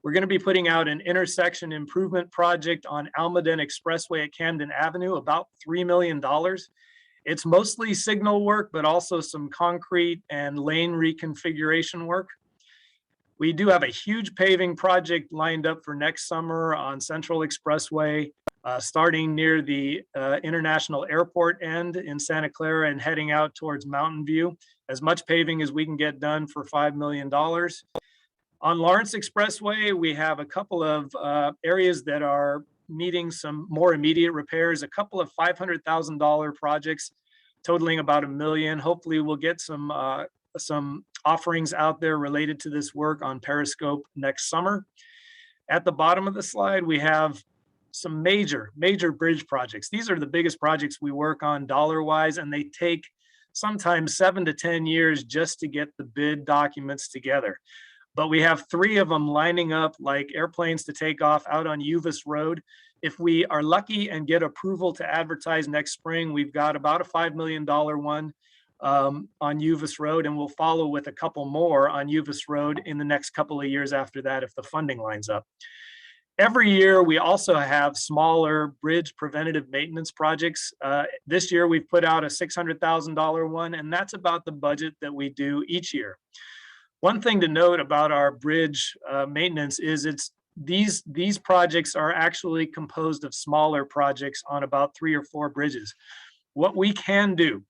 we're going to be putting out an intersection improvement project on Almaden Expressway at Camden Avenue, about $3 million. It's mostly signal work, but also some concrete and lane reconfiguration work. We do have a huge paving project lined up for next summer on Central Expressway, starting near the International Airport end in Santa Clara and heading out towards Mountain View. As much paving as we can get done for $5 million. On Lawrence Expressway, we have a couple of areas that are needing some more immediate repairs, a couple of $500,000 projects totaling about $1 million. Hopefully we'll get some offerings out there related to this work on Periscope next summer. At the bottom of the slide, we have some major bridge projects. These are the biggest projects we work on dollar-wise, and they take sometimes 7 to 10 years just to get the bid documents together. But we have 3 of them lining up like airplanes to take off out on Uvis Road. If we are lucky and get approval to advertise next spring, we've got about a $5 million one on Uvis Road, and we'll follow with a couple more on Uvis Road in the next couple of years after that if the funding lines up. Every year, we also have smaller bridge preventative maintenance projects. This year, we've put out a $600,000 one, and that's about the budget that we do each year. One thing to note about our bridge maintenance is these projects are actually composed of smaller projects on about 3 or 4 bridges. What we can do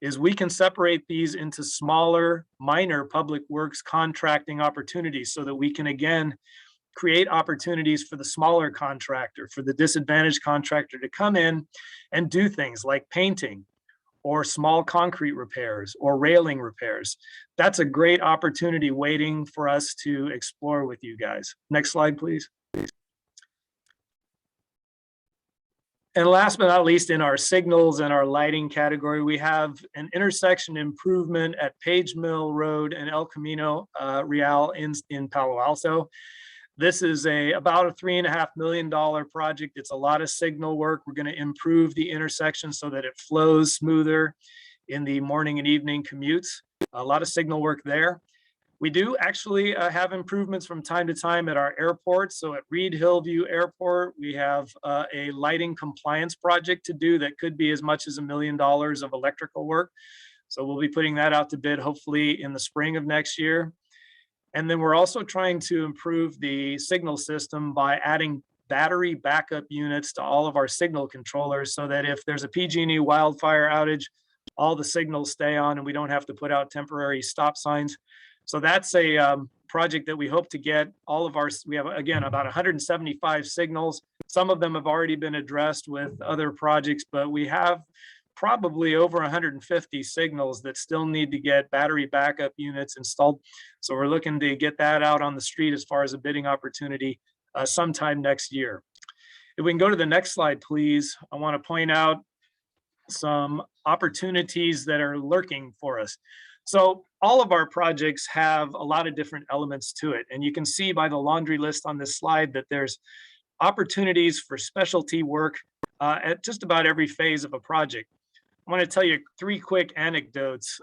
is we can separate these into smaller, minor public works contracting opportunities so that we can, again, create opportunities for the smaller contractor, for the disadvantaged contractor to come in and do things like painting or small concrete repairs or railing repairs. That's a great opportunity waiting for us to explore with you guys. Next slide, please. And last but not least, in our signals and our lighting category, we have an intersection improvement at Page Mill Road and El Camino Real in Palo Alto. This is about a $3.5 million project. It's a lot of signal work. We're going to improve the intersection so that it flows smoother in the morning and evening commutes. A lot of signal work there. We do actually have improvements from time to time at our airport. So at Reed Hillview Airport, we have a lighting compliance project to do that could be as much as $1 million of electrical work. So we'll be putting that out to bid hopefully in the spring of next year. And then we're also trying to improve the signal system by adding battery backup units to all of our signal controllers so that if there's a PG&E wildfire outage, all the signals stay on and we don't have to put out temporary stop signs. So that's a project that we hope to get all of our, we have again, about 175 signals. Some of them have already been addressed with other projects, but we have probably over 150 signals that still need to get battery backup units installed. So we're looking to get that out on the street as far as a bidding opportunity sometime next year. If we can go to the next slide, please. I want to point out some opportunities that are lurking for us. So all of our projects have a lot of different elements to it. And you can see by the laundry list on this slide that there's opportunities for specialty work at just about every phase of a project. I want to tell you 3 quick anecdotes.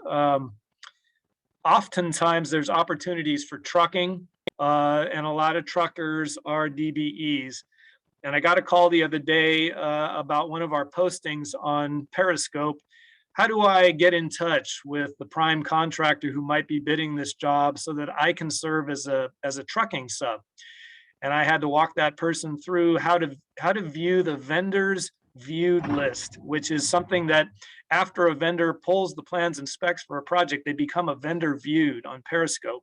Oftentimes there's opportunities for trucking and a lot of truckers are DBEs. And I got a call the other day about one of our postings on Periscope. How do I get in touch with the prime contractor who might be bidding this job so that I can serve as a trucking sub? And I had to walk that person through how to view the vendor's viewed list, which is something that after a vendor pulls the plans and specs for a project, they become a vendor viewed on Periscope.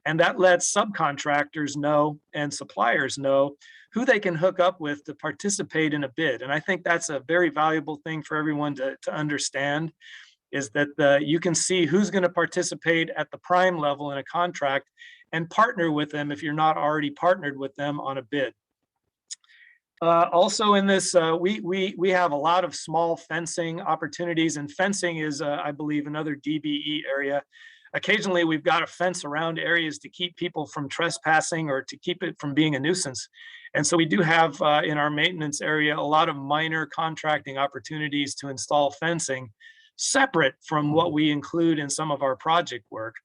And that lets subcontractors know and suppliers know who they can hook up with to participate in a bid. And I think that's a very valuable thing for everyone to understand, is that you can see who's going to participate at the prime level in a contract and partner with them if you're not already partnered with them on a bid. Also in this, we have a lot of small fencing opportunities, and fencing is, I believe, another DBE area. Occasionally, we've got to fence around areas to keep people from trespassing or to keep it from being a nuisance. And so we do have in our maintenance area a lot of minor contracting opportunities to install fencing separate from what we include in some of our project work.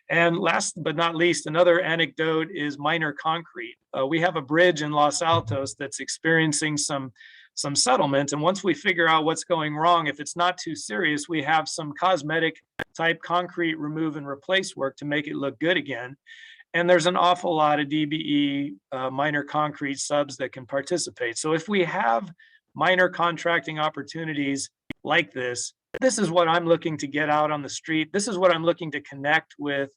And last but not least, another anecdote is minor concrete. We have a bridge in Los Altos that's experiencing some settlement. And once we figure out what's going wrong, if it's not too serious, we have some cosmetic type concrete remove and replace work to make it look good again. And there's an awful lot of DBE minor concrete subs that can participate. So if we have minor contracting opportunities like this is what I'm looking to get out on the street. This is what I'm looking to connect with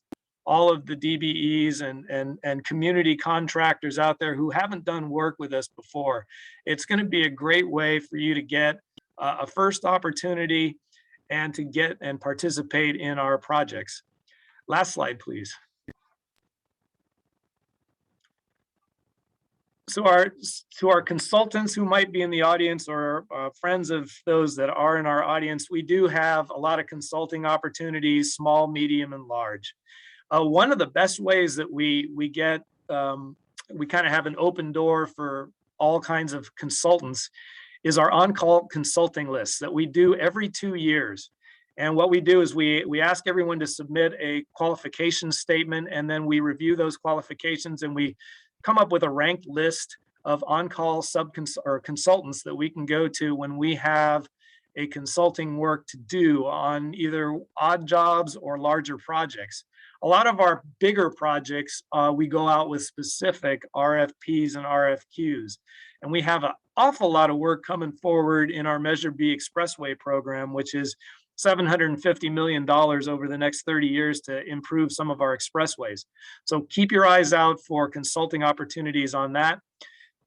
all of the DBEs and community contractors out there who haven't done work with us before. It's going to be a great way for you to get a first opportunity and to get and participate in our projects. Last slide, please. So to our consultants who might be in the audience or friends of those that are in our audience, we do have a lot of consulting opportunities, small, medium, and large. One of the best ways that we get, we kind of have an open door for all kinds of consultants is our on-call consulting lists that we do every 2 years. And what we do is we ask everyone to submit a qualification statement, and then we review those qualifications and we come up with a ranked list of on-call consultants that we can go to when we have a consulting work to do on either odd jobs or larger projects. A lot of our bigger projects, we go out with specific RFPs and RFQs. And we have an awful lot of work coming forward in our Measure B Expressway program, which is $750 million over the next 30 years to improve some of our expressways. So keep your eyes out for consulting opportunities on that.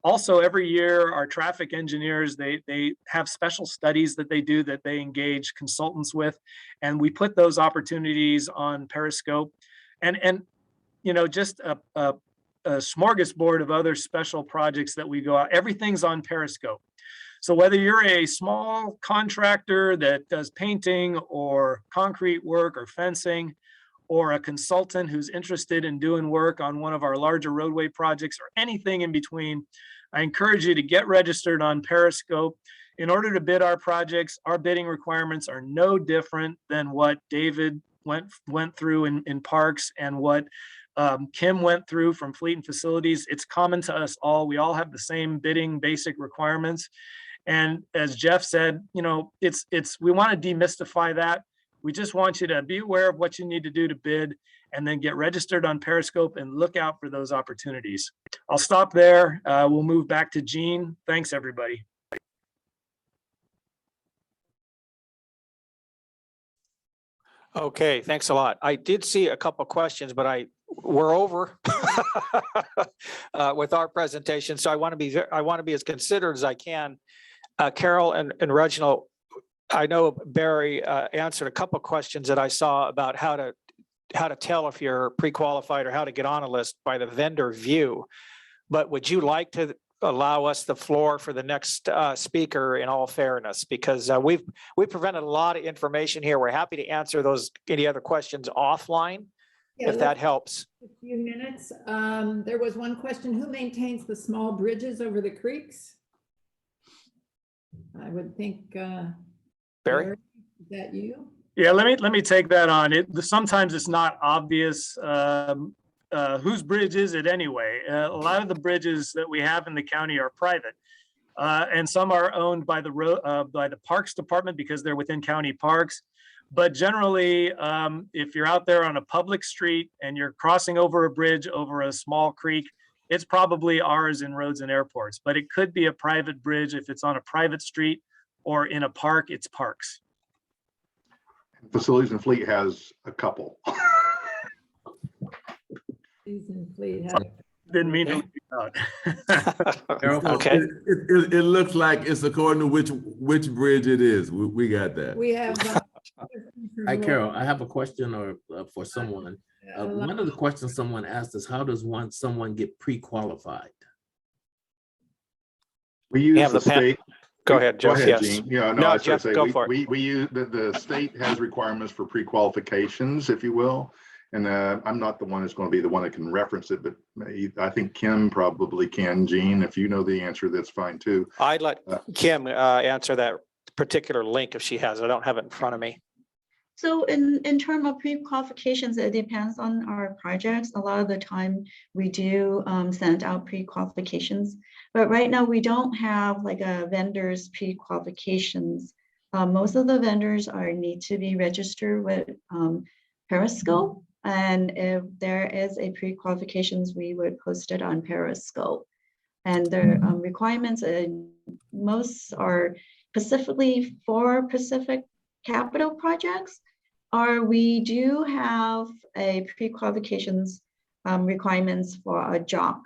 Also, every year, our traffic engineers, they have special studies that they do that they engage consultants with, and we put those opportunities on Periscope. And you know, just a smorgasbord of other special projects that we go out. Everything's on Periscope. So whether you're a small contractor that does painting or concrete work or fencing, or a consultant who's interested in doing work on one of our larger roadway projects or anything in between, I encourage you to get registered on Periscope. In order to bid our projects, our bidding requirements are no different than what David went through in parks and what Kim went through from fleet and facilities. It's common to us all. We all have the same bidding basic requirements. And as Jeff said, you know, we want to demystify that. We just want you to be aware of what you need to do to bid and then get registered on Periscope and look out for those opportunities. I'll stop there. We'll move back to Gene. Thanks, everybody. Okay, thanks a lot. I did see a couple of questions, but we're over with our presentation. So I want to be as considerate as I can. Carol and Reginald, I know Barry answered a couple of questions that I saw about how to tell if you're pre-qualified or how to get on a list by the vendor view. But would you like to allow us the floor for the next speaker in all fairness? Because we've presented a lot of information here. We're happy to answer any other questions offline, Yeah, if that helps. a few minutes. There was one question: who maintains the small bridges over the creeks? I would think Barry? is that you? Yeah, let me take that on. Sometimes it's not obvious whose bridge is it anyway. A lot of the bridges that we have in the county are private, and some are owned by the Parks Department because they're within county parks. But generally, if you're out there on a public street and you're crossing over a bridge over a small creek, it's probably ours in Roads and Airports. But it could be a private bridge if it's on a private street, or in a park, it's Parks. Facilities and Fleet has a couple. Susan Fleet. Didn't mean to leave you out. Okay. It looks like it's according to which bridge it is. We got that. We have. Hi, Carol. I have a question for someone. One of the questions someone asked is, how does someone get pre-qualified? We use the state. Go ahead, Jeff. Yes. Gene. Yeah, No, I was Jeff, gonna say, go for it. we use the state has requirements for pre-qualifications, if you will. And I'm not the one that's going to be the one that can reference it, but I think Kim probably can. Gene, if you know the answer, that's fine too. I'd let Kim answer that particular link if she has it. I don't have it in front of me. So in terms of pre-qualifications, it depends on our projects. A lot of the time we do send out pre-qualifications, but right now we don't have like a vendor's pre-qualifications. Most of the vendors need to be registered with Periscope. And if there is a pre-qualifications, we would post it on Periscope. And the requirements, most are specifically for Pacific capital projects, or we do have a pre-qualifications requirements for our JOC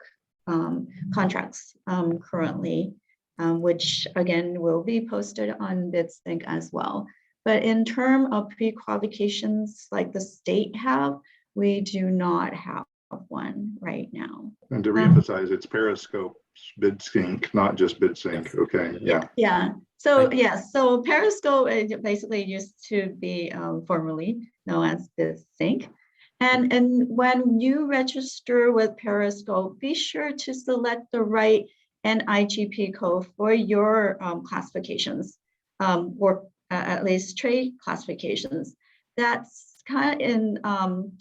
contracts currently, which again will be posted on BidSync as well. But in terms of pre-qualifications like the state have, we do not have one right now. And to reemphasize, it's Periscope BidSync, not just BidSync. Okay, yeah. Yeah. So yes, so Periscope basically used to be formerly known as BidSync. And when you register with Periscope, be sure to select the right NIGP code for your classifications, or at least trade classifications. That's kind of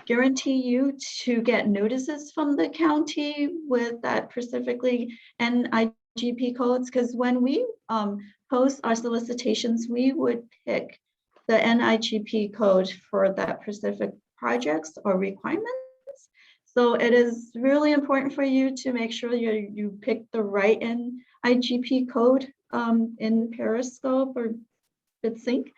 guarantee you to get notices from the county with that specifically NIGP codes, because when we post our solicitations, we would pick the NIGP code for that specific projects or requirements. So it is really important for you to make sure you pick the right NIGP code in Periscope or BidSync.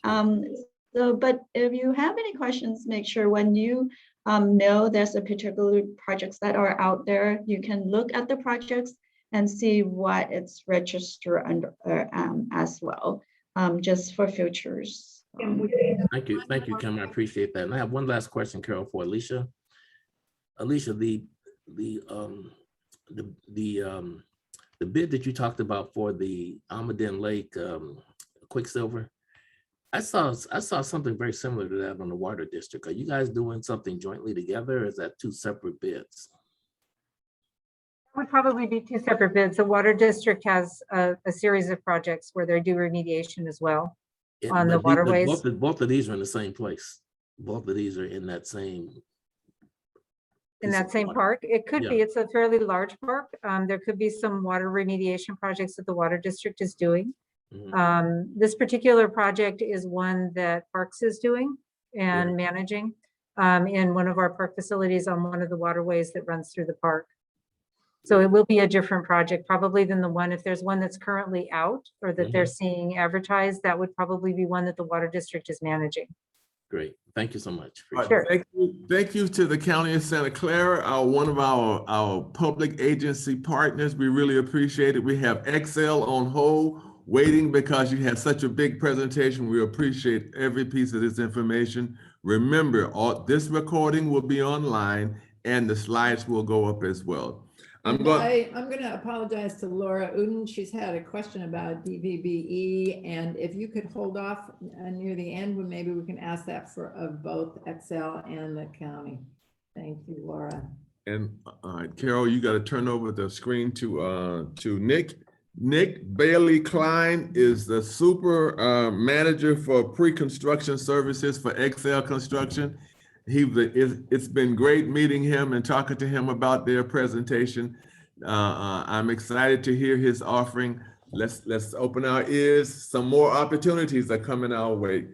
But if you have any questions, make sure when you know there's a particular projects that are out there, you can look at the projects and see what it's registered under as well, just for futures. Thank you, Kim. I appreciate that. And I have one last question, Carol, for Alicia. Alicia, the bid that you talked about for the Almaden Lake Quicksilver, I saw something very similar to that on the water district. Are you guys doing something jointly together, or is that two separate bids? Would probably be two separate bids. The water district has a series of projects where they do remediation as well on the But waterways. both of these are in the same place. Both of these are in that same. In piece that of same water. park. It could Yeah. be, it's a fairly large park. There could be some water remediation projects that the water district is doing. Mhm. This particular project is one that Parks is doing and managing in one of our park facilities on one of the waterways that runs through the park. So it will be a different project probably than the one, if there's one that's currently out or that they're seeing advertised, that would probably be one that the water district is managing. Great. Thank you so much. All right, Appreciate it. Thank you to the County of Santa Clara, one of our public agency partners. We really appreciate it. We have Excel on hold, waiting because you had such a big presentation. We appreciate every piece of this information. Remember, this recording will be online and the slides will go up as well. I'm going to apologize to Laura Uden. She's had a question about DVBE, and if you could hold off near the end, maybe we can ask that for both Excel and the county. Thank you, Laura. And Carol, you got to turn over the screen to Nick. Nick Bailey Klein is the super manager for pre-construction services for Excel Construction. It's been great meeting him and talking to him about their presentation. I'm excited to hear his offering. Let's open our ears. Some more opportunities are coming our way.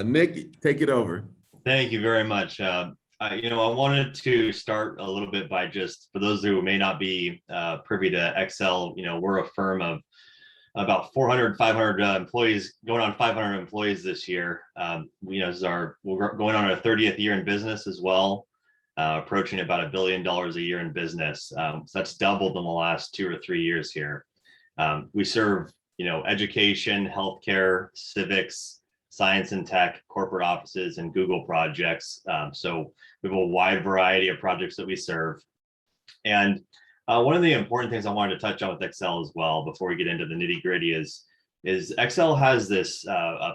Nick, take it over. Thank you very much. I wanted to start a little bit by just, for those who may not be privy to Excel, we're a firm of about 400, 500 employees, going on 500 employees this year. We're going on our 30th year in business as well, approaching about $1 billion a year in business. So that's doubled in the last 2 or 3 years here. We serve, education, healthcare, civics, science and tech, corporate offices, and Google projects. So we have a wide variety of projects that we serve. And one of the important things I wanted to touch on with Excel as well, before we get into the nitty gritty, is Excel has this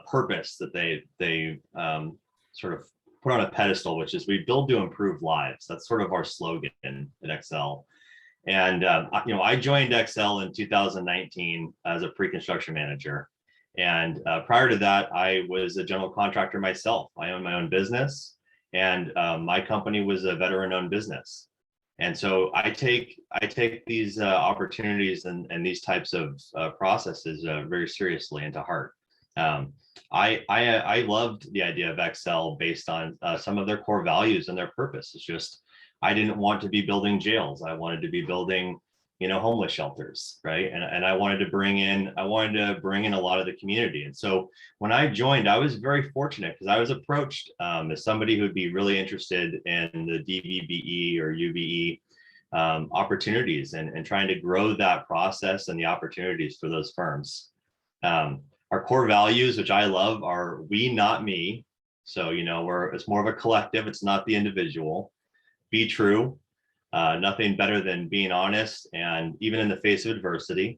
purpose that they sort of put on a pedestal, which is we build to improve lives. That's sort of our slogan at Excel. And I joined Excel in 2019 as a pre-construction manager. And prior to that, I was a general contractor myself. I owned my own business, and my company was a veteran-owned business. And so I take these opportunities and these types of processes very seriously and to heart. I loved the idea of Excel based on some of their core values and their purpose. It's just, I didn't want to be building jails. I wanted to be building, homeless shelters, right? And I wanted to bring in a lot of the community. And so when I joined, I was very fortunate because I was approached as somebody who'd be really interested in the DVBE or UBE opportunities and trying to grow that process and the opportunities for those firms. Our core values, which I love, are we, not me. So, it's more of a collective. It's not the individual. Be true. Nothing better than being honest, and even in the face of adversity,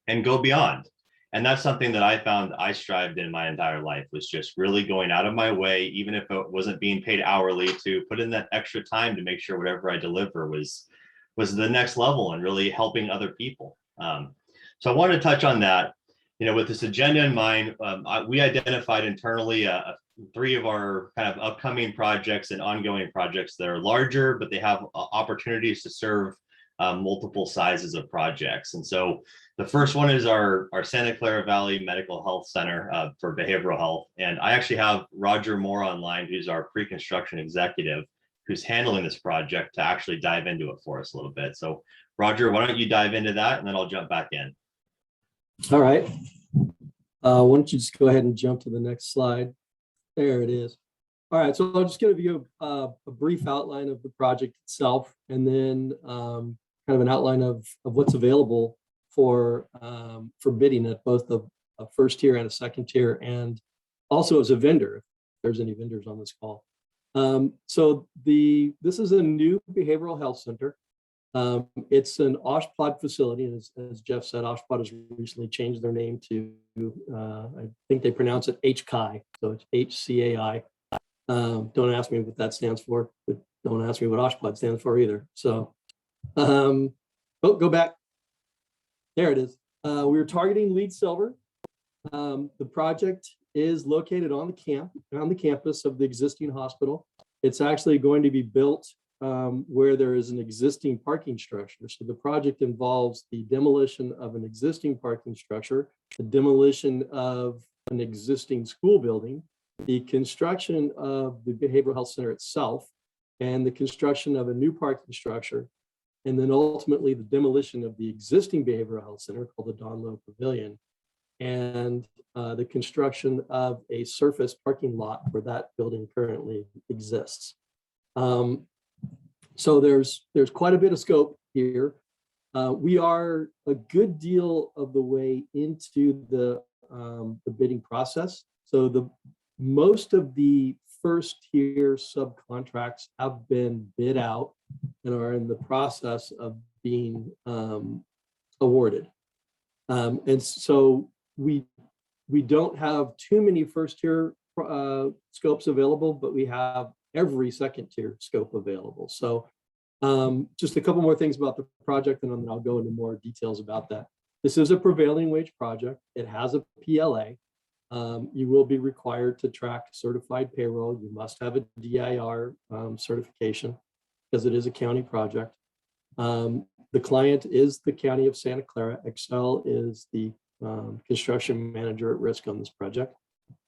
and go beyond. And that's something that I found I strived in my entire life, was just really going out of my way, even if it wasn't being paid hourly, to put in that extra time to make sure whatever I deliver was the next level and really helping other people. So I wanted to touch on that. With this agenda in mind, we identified internally 3 of our kind of upcoming projects and ongoing projects that are larger, but they have opportunities to serve multiple sizes of projects. And so the first one is our Santa Clara Valley Medical Health Center for behavioral health. And I actually have Roger Moore online, who's our pre-construction executive, who's handling this project, to actually dive into it for us a little bit. So Roger, why don't you dive into that, and then I'll jump back in. All right. Why don't you just go ahead and jump to the next slide? There it is. All right, so I'll just give you a brief outline of the project itself, and then kind of an outline of what's available for bidding at both a first tier and a second tier, and also as a vendor, if there's any vendors on this call. So this is a new behavioral health center. It's an OSHPOD facility, and as Jeff said, OSHPOD has recently changed their name to, I think they pronounce it HCAI, so it's HCAI. Don't ask me what that stands for, but don't ask me what OSHPOD stands for either. So, oh, go back. There it is. We were targeting LEED Silver. The project is located on the campus of the existing hospital. It's actually going to be built where there is an existing parking structure. So the project involves the demolition of an existing parking structure, the demolition of an existing school building, the construction of the behavioral health center itself, and the construction of a new parking structure, and then ultimately the demolition of the existing behavioral health center called the Don Lowe Pavilion, and the construction of a surface parking lot where that building currently exists. So there's quite a bit of scope here. We are a good deal of the way into the bidding process. So most of the first tier subcontracts have been bid out and are in the process of being awarded. And so we don't have too many first tier scopes available, but we have every second tier scope available. So just a couple more things about the project, and then I'll go into more details about that. This is a prevailing wage project. It has a PLA. You will be required to track certified payroll. You must have a DIR certification because it is a county project. The client is the County of Santa Clara. Excel is the construction manager at risk on this project.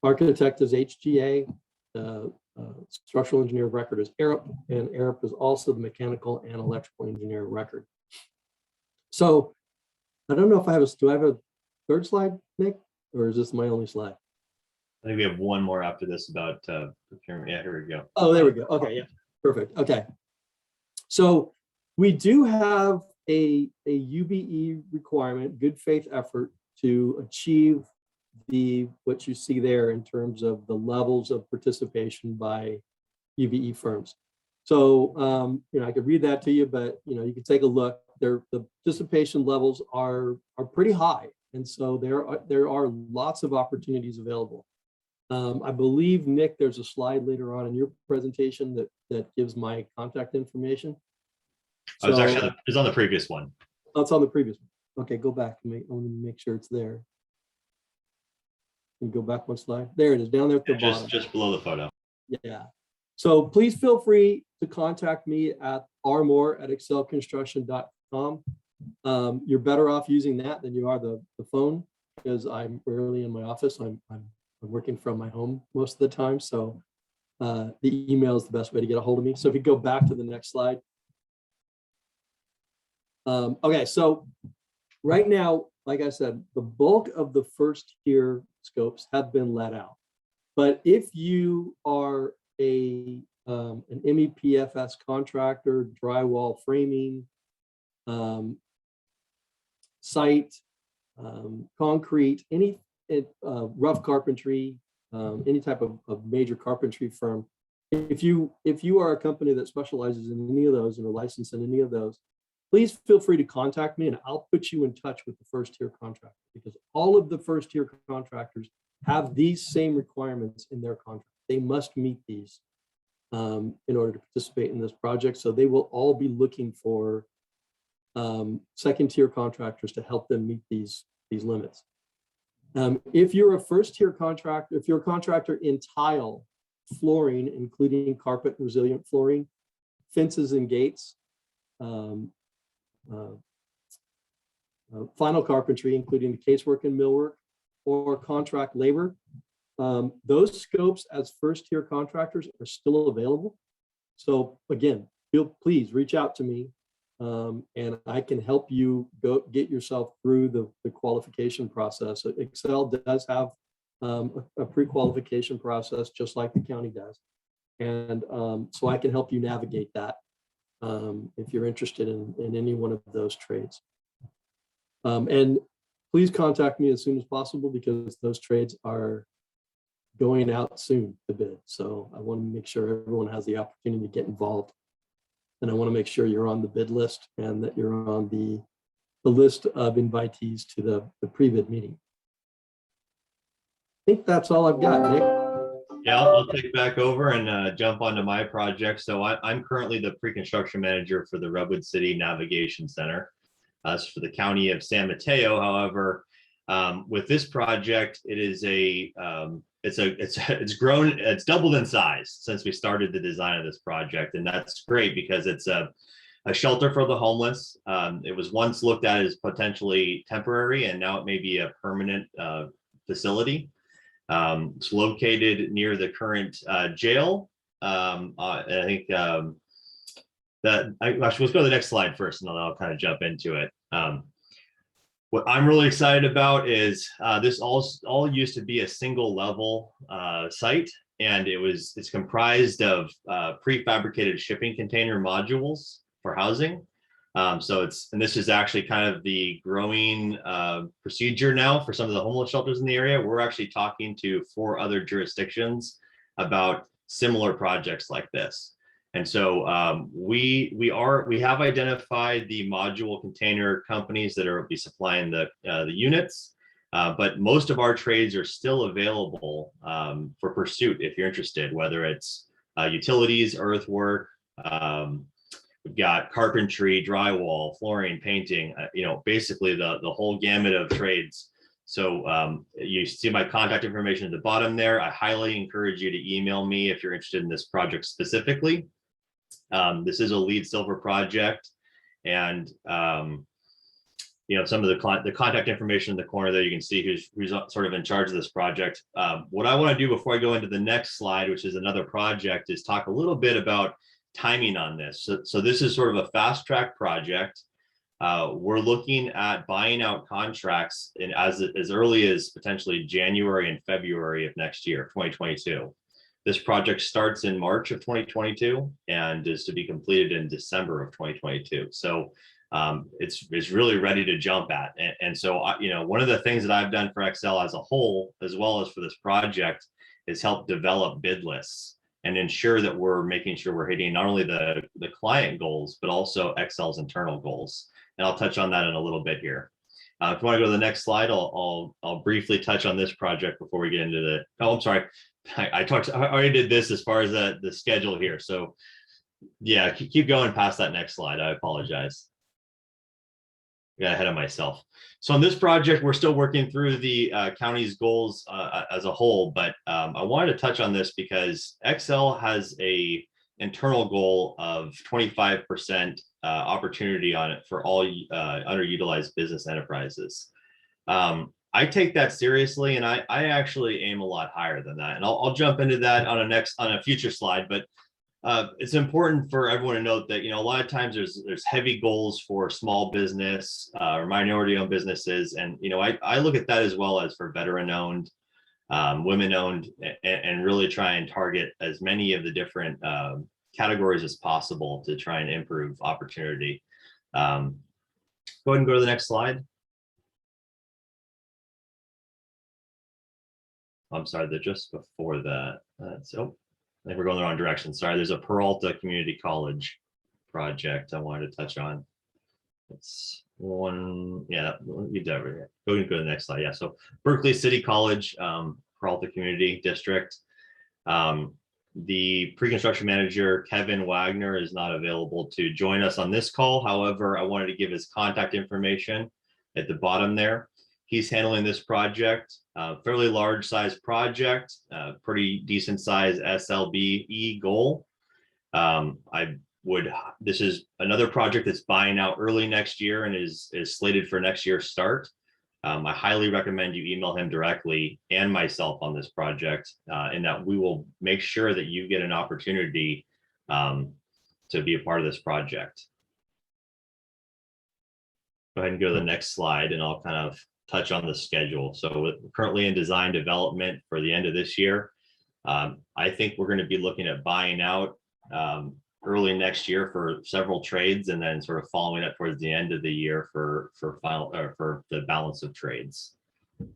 Architect is HGA. Structural engineer of record is Arup, and Arup is also the mechanical and electrical engineer of record. So I don't know if do I have a third slide, Nick, or is this my only slide? I think we have one more after this about procurement. Yeah, here we go. Oh, there we go. Okay, yeah, perfect. Okay. So we do have a UBE requirement, good faith effort to achieve what you see there in terms of the levels of participation by UBE firms. So I could read that to you, but you can take a look. The participation levels are pretty high, and so there are lots of opportunities available. I believe, Nick, there's a slide later on in your presentation that gives my contact information. So, it's on the previous one. Oh, it's on the previous one. Okay, go back and I want to make sure it's there. Can you go back one slide? There it is, down there at the bottom. Just below the photo. Yeah. So please feel free to contact me at rmore@excelconstruction.com. You're better off using that than you are the phone, because I'm rarely in my office. I'm working from my home most of the time. So the email is the best way to get a hold of me. So if you go back to the next slide. Okay, so right now, like I said, the bulk of the first tier scopes have been let out. But if you are an MEPFS contractor, drywall framing, site, concrete, any rough carpentry, any type of major carpentry firm, if you are a company that specializes in any of those and are licensed in any of those, please feel free to contact me and I'll put you in touch with the first tier contractor, because all of the first tier contractors have these same requirements in their contract. They must meet these in order to participate in this project. So they will all be looking for second tier contractors to help them meet these limits. If you're a first tier contractor, if you're a contractor in tile, flooring, including carpet resilient flooring, fences and gates, final carpentry, including the casework and millwork, or contract labor, those scopes as first tier contractors are still available. So again, please reach out to me and I can help you get yourself through the qualification process. Excel does have a pre-qualification process, just like the county does. And so I can help you navigate that if you're interested in any one of those trades. And please contact me as soon as possible, because those trades are going out soon to bid. So I want to make sure everyone has the opportunity to get involved. And I want to make sure you're on the bid list and that you're on the list of invitees to the pre-bid meeting. I think that's all I've got, Nick. Yeah, I'll take back over and jump onto my project. So I'm currently the pre-construction manager for the Redwood City Navigation Center. That's for the county of San Mateo. However, with this project, it is it's grown, it's doubled in size since we started the design of this project, and that's great because it's a shelter for the homeless. It was once looked at as potentially temporary, and now it may be a permanent facility. It's located near the current jail. I think that let's go to the next slide first, and then I'll kind of jump into it. What I'm really excited about is this all used to be a single level site, and it's comprised of prefabricated shipping container modules for housing. And this is actually kind of the growing procedure now for some of the homeless shelters in the area. We're actually talking to 4 other jurisdictions about similar projects like this. And so we have identified the module container companies that will be supplying the units, but most of our trades are still available for pursuit if you're interested, whether it's utilities, earthwork, we've got carpentry, drywall, flooring, painting, basically the whole gamut of trades. So you see my contact information at the bottom there. I highly encourage you to email me if you're interested in this project specifically. This is a LEED Silver project, and some of the contact information in the corner there, you can see who's sort of in charge of this project. What I want to do before I go into the next slide, which is another project, is talk a little bit about timing on this. So this is sort of a fast track project. We're looking at buying out contracts as early as potentially January and February of next year, 2022. This project starts in March of 2022 and is to be completed in December of 2022. So it's really ready to jump at. And so, one of the things that I've done for Excel as a whole, as well as for this project, is help develop bid lists and ensure that we're making sure we're hitting not only the client goals, but also Excel's internal goals. And I'll touch on that in a little bit here. If you want to go to the next slide, I'll briefly touch on this project before we get into the, I'm sorry. I already did this as far as the schedule here. So yeah, keep going past that next slide. I apologize. Got ahead of myself. So on this project, we're still working through the county's goals as a whole, but I wanted to touch on this because Excel has a internal goal of 25% opportunity on it for all underutilized business enterprises. I take that seriously, and I actually aim a lot higher than that. And I'll jump into that on a future slide, but it's important for everyone to note that, a lot of times there's heavy goals for small business or minority owned businesses. And, I look at that as well as for veteran owned, women owned, and really try and target as many of the different categories as possible to try and improve opportunity. Go ahead and go to the next slide. I'm sorry, that just before that. So I think we're going the wrong direction. Sorry, there's a Peralta Community College project I wanted to touch on. It's one, yeah, we did over here. Go to the next slide. Yeah, so Berkeley City College, Peralta Community District. The pre-construction manager, Kevin Wagner, is not available to join us on this call. However, I wanted to give his contact information at the bottom there. He's handling this project, fairly large size project, pretty decent size SLBE goal. This is another project that's buying out early next year and is slated for next year's start. I highly recommend you email him directly and myself on this project, in that we will make sure that you get an opportunity to be a part of this project. Go ahead and go to the next slide, and I'll kind of touch on the schedule. So we're currently in design development for the end of this year. I think we're going to be looking at buying out early next year for several trades, and then sort of following up towards the end of the year for the balance of trades. Go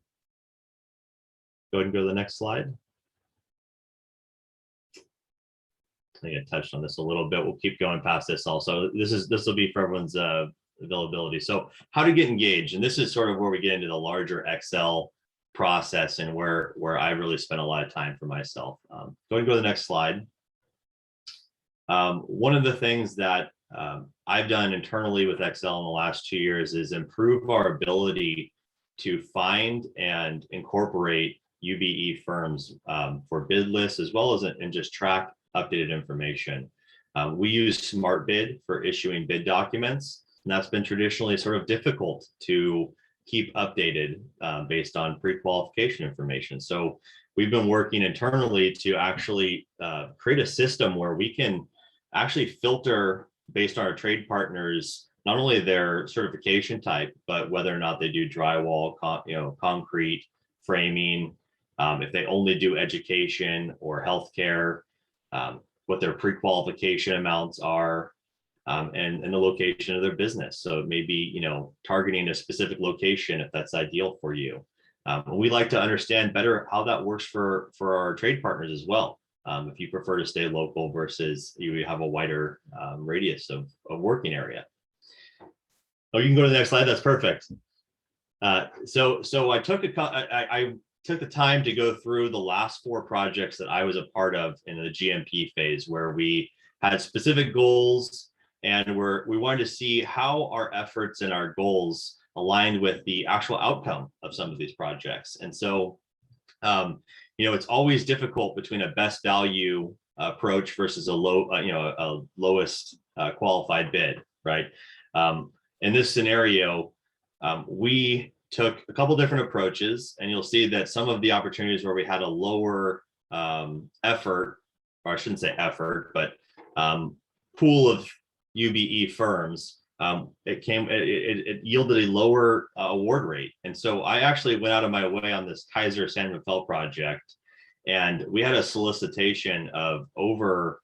ahead and go to the next slide. I think I touched on this a little bit. We'll keep going past this also. This will be for everyone's availability. So how to get engaged. And this is sort of where we get into the larger Excel process and where I really spent a lot of time for myself. Go ahead and go to the next slide. One of the things that I've done internally with Excel in the last 2 years is improve our ability to find and incorporate UBE firms for bid lists, as well as and just track updated information. We use SmartBid for issuing bid documents, and that's been traditionally sort of difficult to keep updated based on pre-qualification information. So we've been working internally to actually create a system where we can actually filter based on our trade partners, not only their certification type, but whether or not they do drywall, concrete, framing, if they only do education or healthcare, what their pre-qualification amounts are, and the location of their business. So maybe, targeting a specific location if that's ideal for you. We like to understand better how that works for our trade partners as well. If you prefer to stay local versus you have a wider radius of working area. Oh, you can go to the next slide. That's perfect. So I took I took the time to go through the last 4 projects that I was a part of in the GMP phase, where we had specific goals and we wanted to see how our efforts and our goals aligned with the actual outcome of some of these projects. And so, it's always difficult between a best value approach versus a lowest qualified bid, right? In this scenario, we took a couple different approaches, and you'll see that some of the opportunities where we had a lower effort, or I shouldn't say effort, but pool of UBE firms, it yielded a lower award rate. And so I actually went out of my way on this Kaiser San Rafael project, and we had a solicitation of over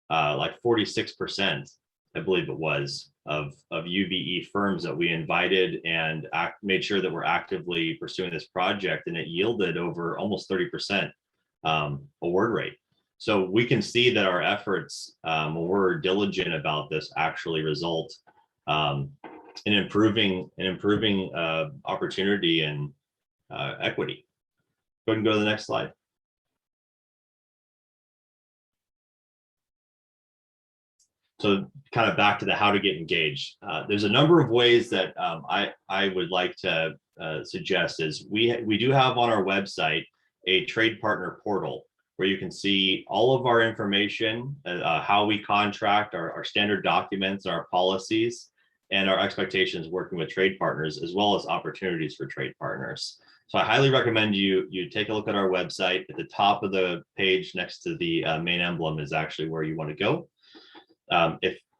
like 46%, I believe it was, of UBE firms that we invited and made sure that we're actively pursuing this project, and it yielded over almost 30% award rate. So we can see that our efforts, when we're diligent about this, actually result in improving opportunity and equity. Go ahead and go to the next slide. So kind of back to the how to get engaged. There's a number of ways that I would like to suggest is we do have on our website a trade partner portal where you can see all of our information, how we contract, our standard documents, our policies, and our expectations working with trade partners, as well as opportunities for trade partners. So I highly recommend you take a look at our website. At the top of the page next to the main emblem is actually where you want to go.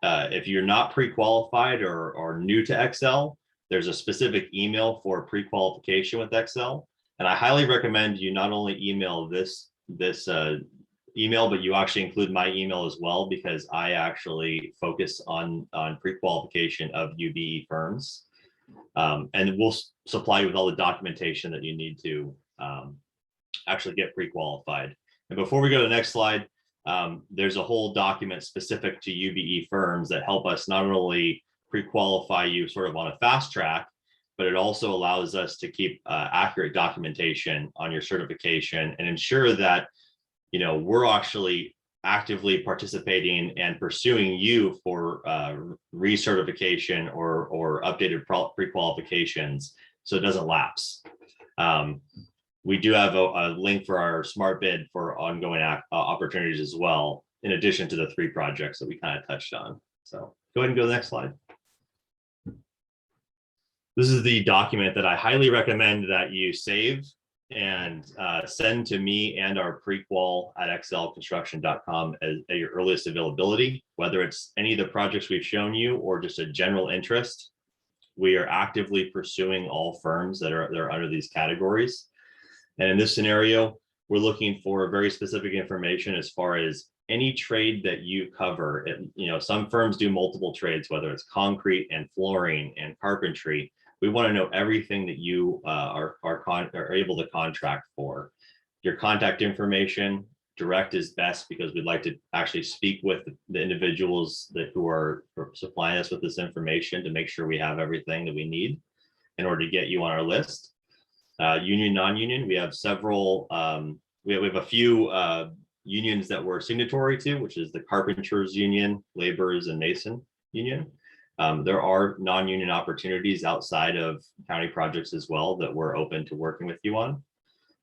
If you're not pre-qualified or new to Excel, there's a specific email for pre-qualification with Excel. And I highly recommend you not only email this email, but you actually include my email as well, because I actually focus on pre-qualification of UBE firms. And we'll supply you with all the documentation that you need to actually get pre-qualified. And before we go to the next slide, there's a whole document specific to UBE firms that help us not only pre-qualify you sort of on a fast track, but it also allows us to keep accurate documentation on your certification and ensure that, we're actually actively participating and pursuing you for recertification or updated pre-qualifications so it doesn't lapse. We do have a link for our SmartBid for ongoing opportunities as well, in addition to the 3 projects that we kind of touched on. So go ahead and go to the next slide. This is the document that I highly recommend that you save and send to me and our prequal at xlconstruction.com at your earliest availability, whether it's any of the projects we've shown you or just a general interest. We are actively pursuing all firms that are under these categories. And in this scenario, we're looking for very specific information as far as any trade that you cover. Some firms do multiple trades, whether it's concrete and flooring and carpentry. We want to know everything that you are able to contract for. Your contact information, direct is best because we'd like to actually speak with the individuals who are supplying us with this information to make sure we have everything that we need in order to get you on our list. Union, non-union, we have several, we have a few unions that we're signatory to, which is the Carpenters Union, Laborers and Mason Union. There are non-union opportunities outside of county projects as well that we're open to working with you on.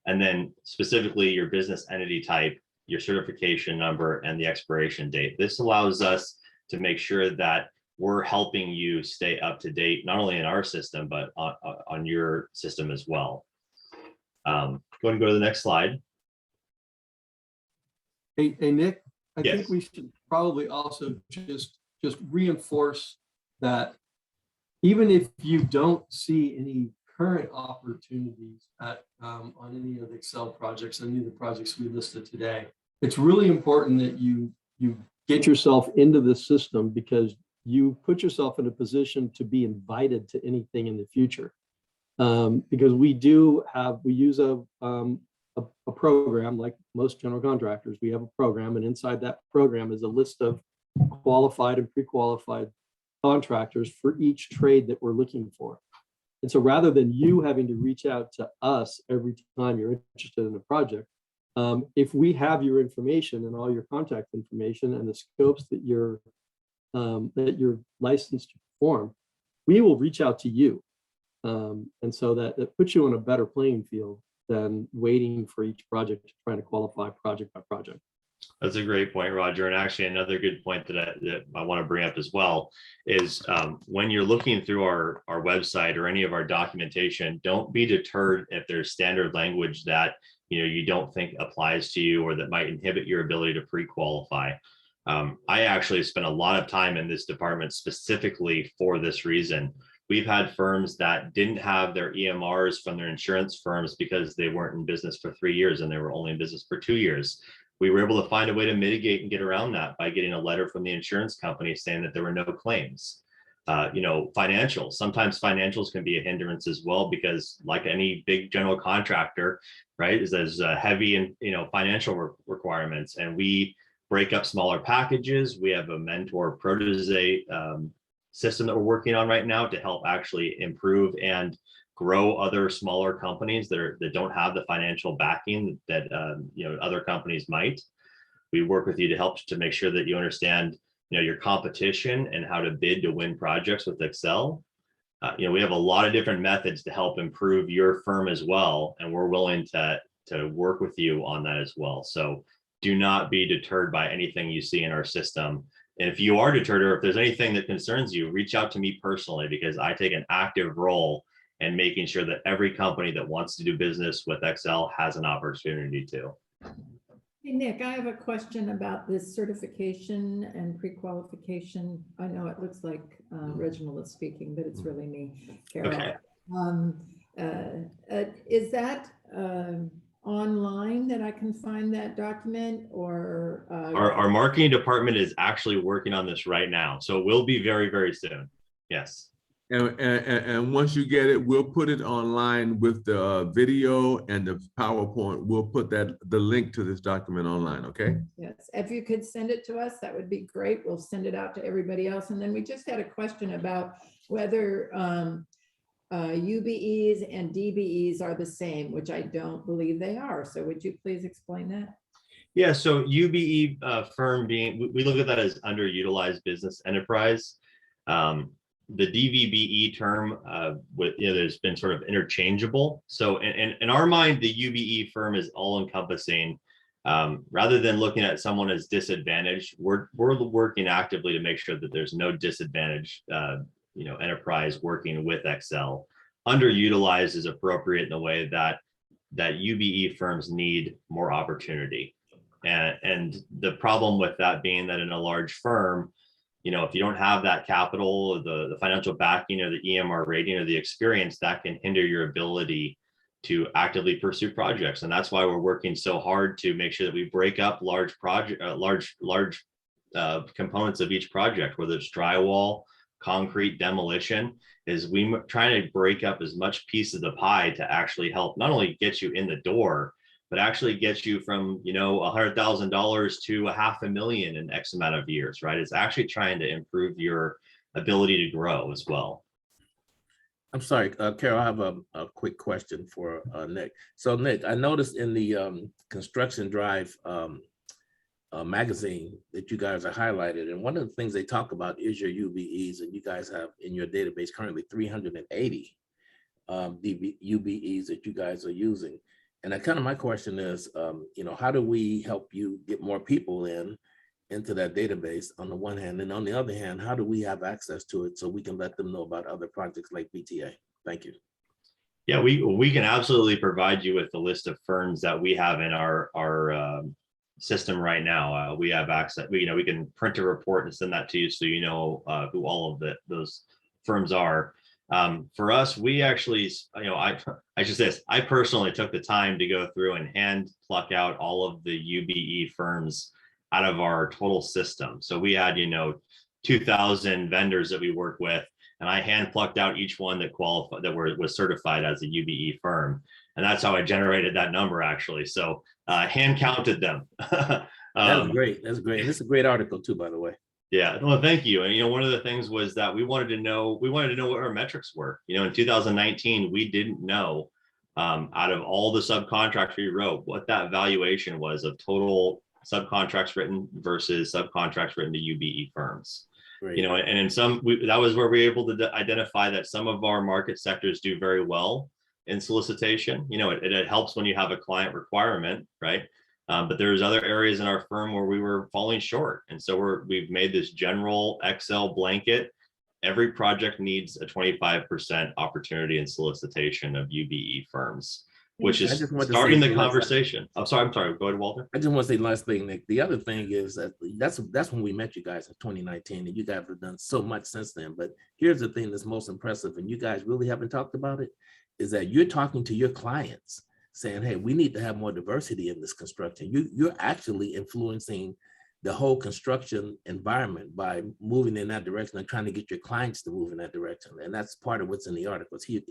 And then specifically your business entity type, your certification number, and the expiration date. This allows us to make sure that we're helping you stay up to date, not only in our system, but on your system as well. Go ahead and go to the next slide. Hey, Nick, I Yes. think we should probably also just reinforce that even if you don't see any current opportunities on any of the Excel projects, any of the projects we listed today, it's really important that you get yourself into the system, because you put yourself in a position to be invited to anything in the future. Because we use a program like most general contractors. We have a program, and inside that program is a list of qualified and pre-qualified contractors for each trade that we're looking for. And so rather than you having to reach out to us every time you're interested in a project, if we have your information and all your contact information and the scopes that you're licensed to perform, we will reach out to you. And so that puts you on a better playing field than waiting for each project, trying to qualify project by project. That's a great point, Roger. And actually another good point that I want to bring up as well is when you're looking through our website or any of our documentation, don't be deterred if there's standard language that you don't think applies to you or that might inhibit your ability to pre-qualify. I actually spent a lot of time in this department specifically for this reason. We've had firms that didn't have their EMRs from their insurance firms because they weren't in business for 3 years and they were only in business for 2 years. We were able to find a way to mitigate and get around that by getting a letter from the insurance company saying that there were no claims. Financials, sometimes financials can be a hindrance as well, because like any big general contractor, right, there's heavy and financial requirements, and we break up smaller packages. We have a mentor protege system that we're working on right now to help actually improve and grow other smaller companies that don't have the financial backing that other companies might. We work with you to help to make sure that you understand your competition and how to bid to win projects with Excel. We have a lot of different methods to help improve your firm as well, and we're willing to work with you on that as well. So do not be deterred by anything you see in our system. And if you are deterred, or if there's anything that concerns you, reach out to me personally, because I take an active role in making sure that every company that wants to do business with Excel has an opportunity to. Hey, Nick, I have a question about this certification and pre-qualification. I know it looks like Reginald is speaking, but it's really me, Clara. Okay. Is that online that I can find that document, or? Our marketing department is actually working on this right now, so it will be very, very soon. Yes. And once you get it, we'll put it online with the video and the PowerPoint. We'll put the link to this document online, okay? Yes, if you could send it to us, that would be great. We'll send it out to everybody else. And then we just had a question about whether UBEs and DBEs are the same, which I don't believe they are. So would you please explain that? Yeah, so UBE firm we look at that as underutilized business enterprise. The DVBE term, there's been sort of interchangeable. So in our mind, the UBE firm is all encompassing. Rather than looking at someone as disadvantaged, we're working actively to make sure that there's no disadvantaged enterprise working with Excel. Underutilized is appropriate in the way that UBE firms need more opportunity. And the problem with that being that in a large firm, if you don't have that capital, the financial backing or the EMR rating or the experience, that can hinder your ability to actively pursue projects. And that's why we're working so hard to make sure that we break up large components of each project, whether it's drywall, concrete, demolition, is we trying to break up as much piece of the pie to actually help not only get you in the door, but actually gets you from, you know, $100,000 to $500,000 in X amount of years, right? It's actually trying to improve your ability to grow as well. I'm sorry, Carol, I have a quick question for Nick. So Nick, I noticed in the Construction Drive magazine that you guys are highlighted, and one of the things they talk about is your UBEs, and you guys have in your database currently 380 UBEs that you guys are using. And kind of my question is, you know, how do we help you get more people into that database on the one hand, and on the other hand, how do we have access to it so we can let them know about other projects like BTA? Thank you. Yeah, we can absolutely provide you with the list of firms that we have in our system right now. We have access. We can print a report and send that to you, so you know who all of those firms are. For us, we actually, you know, I should say this, I personally took the time to go through and hand pluck out all of the UBE firms out of our total system. So we had, you know, 2,000 vendors that we work with, and I hand plucked out each one that qualified, that was certified as a UBE firm. And that's how I generated that number, actually. So hand counted them. That's great. That's great. And this is a great article too, by the way. Yeah, well, thank you. And, you know, one of the things was that we wanted to know what our metrics were. You know, in 2019, we didn't know out of all the subcontracts we wrote, what that valuation was of total subcontracts written versus subcontracts written to UBE firms. Great. You know, and in that was where we were able to identify that some of our market sectors do very well in solicitation. You know, it helps when you have a client requirement, right? But there's other areas in our firm where we were falling short. And so we've made this general Excel blanket. Every project needs a 25% opportunity in solicitation of UBE firms, which is starting the conversation. I'm sorry. Go ahead, Walter. I just want to say last thing, Nick. The other thing is that's when we met you guys in 2019, and you guys have done so much since then. But here's the thing that's most impressive, and you guys really haven't talked about it, is that you're talking to your clients saying, hey, we need to have more diversity in this construction. You're actually influencing the whole construction environment by moving in that direction and trying to get your clients to move in that direction. And that's part of what's in the article. It's huge.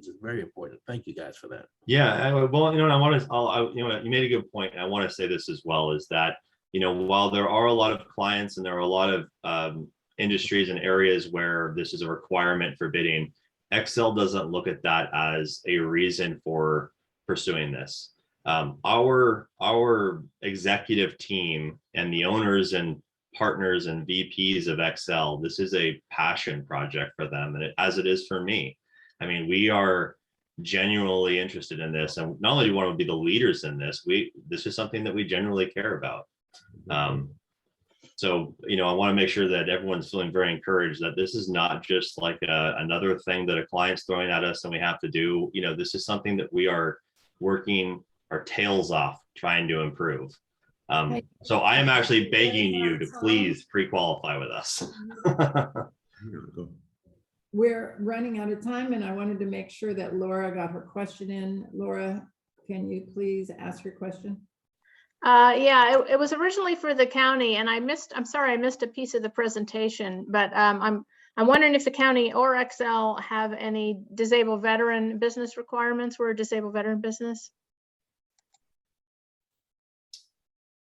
It's very important. Thank you guys for that. Yeah, well, you know, you made a good point. And I want to say this as well, is that, you know, while there are a lot of clients and there are a lot of industries and areas where this is a requirement for bidding, Excel doesn't look at that as a reason for pursuing this. Our executive team and the owners and partners and VPs of Excel, this is a passion project for them, and as it is for me. I mean, we are genuinely interested in this, and not only do we want to be the leaders in this, this is something that we genuinely care about. So, you know, I want to make sure that everyone's feeling very encouraged that this is not just like another thing that a client's throwing at us and we have to do. You know, this is something that we are working our tails off trying to improve. So I am actually begging you to please pre-qualify with us. We're running out of time, and I wanted to make sure that Laura got her question in. Laura, can you please ask your question? Yeah, it was originally for the county, and I'm sorry, I missed a piece of the presentation, but I'm wondering if the county or Excel have any disabled veteran business requirements. We're a disabled veteran business.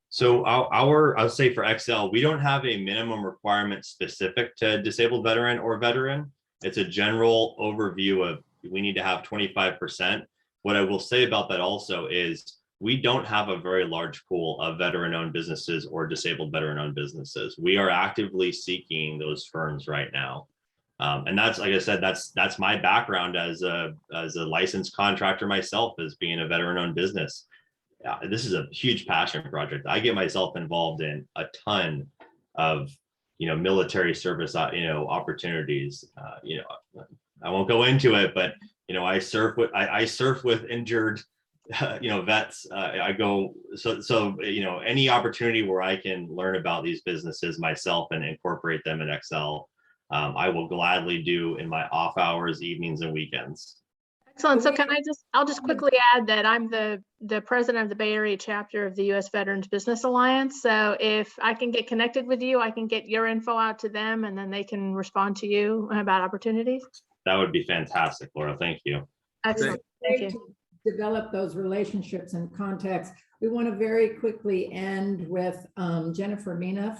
So I'll say for Excel, we don't have a minimum requirement specific to disabled veteran or veteran. It's a general overview of we need to have 25%. What I will say about that also is we don't have a very large pool of veteran-owned businesses or disabled veteran-owned businesses. We are actively seeking those firms right now. And that's, like I said, that's my background as a licensed contractor myself, as being a veteran-owned business. This is a huge passion project. I get myself involved in a ton of, you know, military service, you know, opportunities. You know, I won't go into it, but, you know, I surf with injured, you know, vets. I go, so, you know, any opportunity where I can learn about these businesses myself and incorporate them in Excel, I will gladly do in my off hours, evenings, and weekends. Excellent. So I'll just quickly add that I'm the president of the Bay Area chapter of the U.S. Veterans Business Alliance. So if I can get connected with you, I can get your info out to them, and then they can respond to you about opportunities. That would be fantastic, Laura. Thank you. Excellent. Thank you. develop those relationships and contacts. We want to very quickly end with Jennifer Mina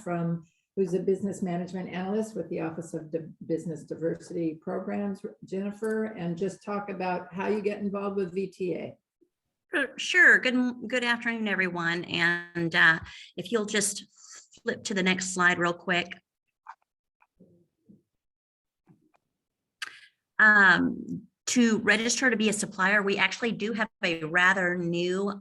who's a business management analyst with the Office of Business Diversity Programs. Jennifer, and just talk about how you get involved with VTA. Sure. Good afternoon, everyone. And if you'll just flip to the next slide real quick. To register to be a supplier, we actually do have a rather new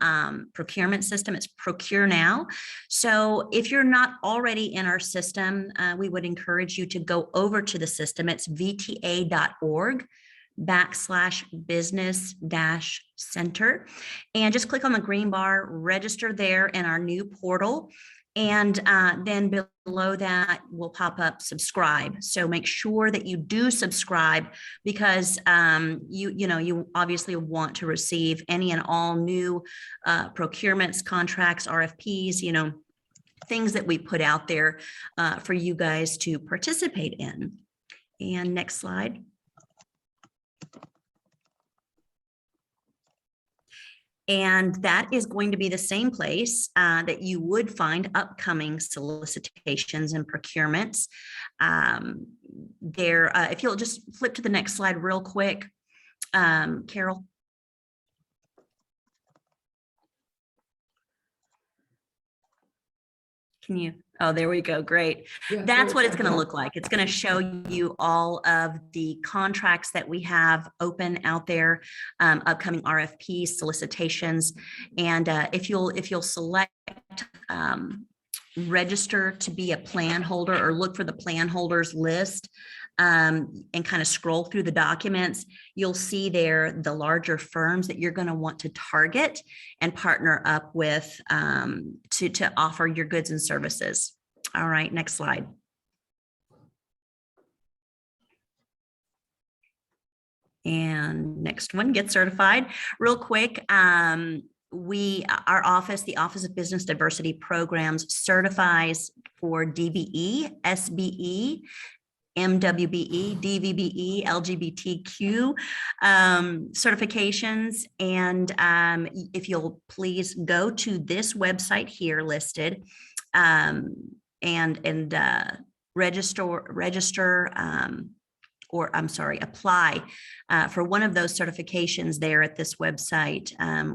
procurement system. It's Procure Now. So if you're not already in our system, we would encourage you to go over to the system. It's vta.org/business-center, and just click on the green bar, register there in our new portal. And then below that will pop up subscribe. So make sure that you do subscribe, because you obviously want to receive any and all new procurements, contracts, RFPs, things that we put out there for you guys to participate in. And next slide. And that is going to be the same place that you would find upcoming solicitations and procurements. If you'll just flip to the next slide real quick, Carol. Can you? Oh, there we go. Great. Yeah, That's what it's going to look like. It's going to show you all of the contracts that we have open out there, upcoming RFPs, solicitations, and if you'll select register to be a plan holder, or look for the plan holders list, and kind of scroll through the documents, you'll see there the larger firms that you're going to want to target and partner up with to offer your goods and services. All right, next slide. And next one, get certified. Real quick, our office, the Office of Business Diversity Programs, certifies for DBE, SBE, MWBE, DVBE, LGBTQ certifications. And if you'll please go to this website here listed and apply for one of those certifications there at this website.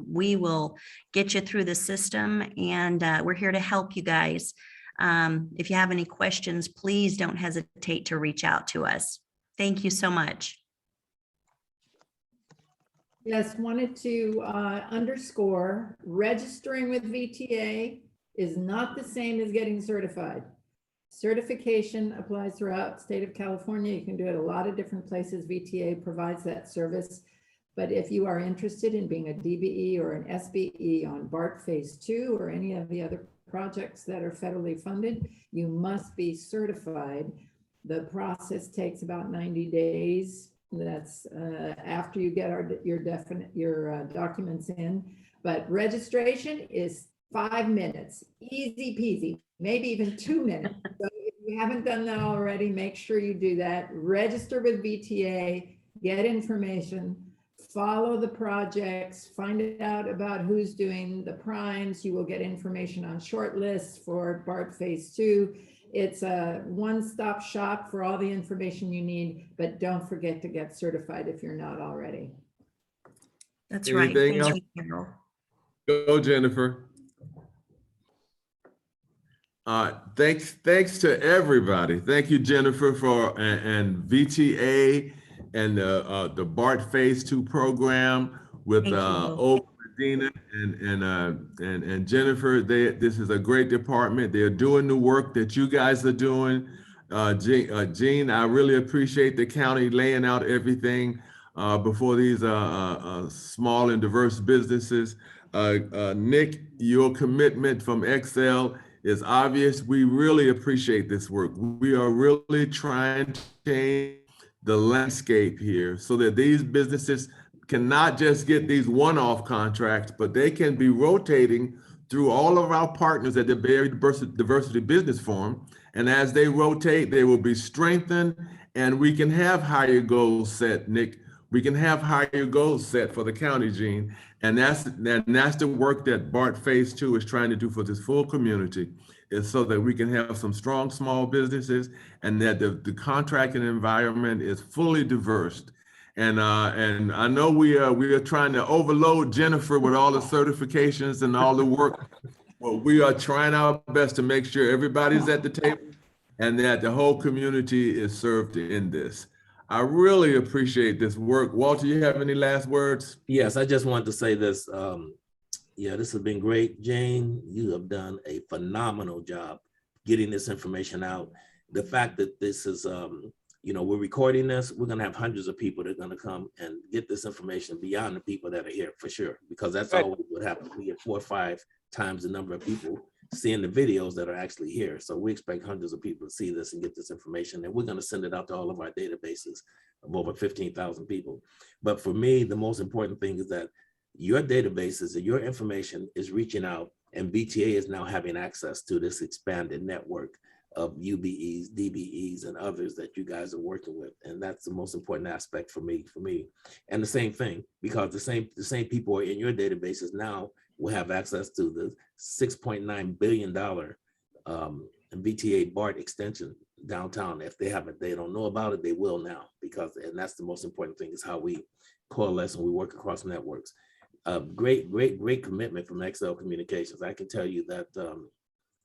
We will get you through the system, and we're here to help you guys. If you have any questions, please don't hesitate to reach out to us. Thank you so much. Yes, wanted to underscore, registering with VTA is not the same as getting certified. Certification applies throughout the state of California. You can do it a lot of different places. VTA provides that service. But if you are interested in being a DBE or an SBE on BART Phase 2 or any of the other projects that are federally funded, you must be certified. The process takes about 90 days. That's after you get your documents in. But registration is 5 minutes, easy peasy, maybe even 2 minutes. So if you haven't done that already, make sure you do that. Register with VTA, get information, follow the projects, find out about who's doing the primes. You will get information on short lists for BART Phase 2. It's a one-stop shop for all the information you need, but don't forget to get certified if you're not already. That's right. Anything Thank else? you, Carol. Go, Jennifer. Thanks to everybody. Thank you, Jennifer, and VTA and the BART Phase 2 program with Oakland and Jennifer. This is a great department. They're doing the work that you guys are doing. Gene, I really appreciate the county laying out everything before these small and diverse businesses. Nick, your commitment from Excel is obvious. We really appreciate this work. We are really trying to change the landscape here so that these businesses can not just get these one-off contracts, but they can be rotating through all of our partners at the Bay Area Diversity Business Forum. And as they rotate, they will be strengthened, and we can have higher goals set, Nick, we can have higher goals set for the county, Gene. And that's the work that BART Phase 2 is trying to do for this full community, is so that we can have some strong small businesses and that the contracting environment is fully diverse. And I know we are trying to overload Jennifer with all the certifications and all the work. Well, we are trying our best to make sure everybody's at the table and that the whole community is served in this. I really appreciate this work. Walter, you have any last words? Yes, I just wanted to say this. Yeah, this has been great. Jane, you have done a phenomenal job getting this information out. The fact that this is, we're recording this, we're gonna have hundreds of people that are gonna come and get this information beyond the people that are here for sure, because that's always what happens. We get 4 or 5 times the number of people seeing the videos that are actually here. So we expect hundreds of people to see this and get this information, and we're gonna send it out to all of our databases of over 15,000 people. But for me, the most important thing is that your databases and your information is reaching out, and VTA is now having access to this expanded network of UBEs, DBEs, and others that you guys are working with. And that's the most important aspect for me. And the same thing, because the same people are in your databases now will have access to the $6.9 billion VTA BART extension downtown. If they don't know about it, they will now, and that's the most important thing, is how we coalesce and we work across networks. Great commitment from XL Communications. I can tell you that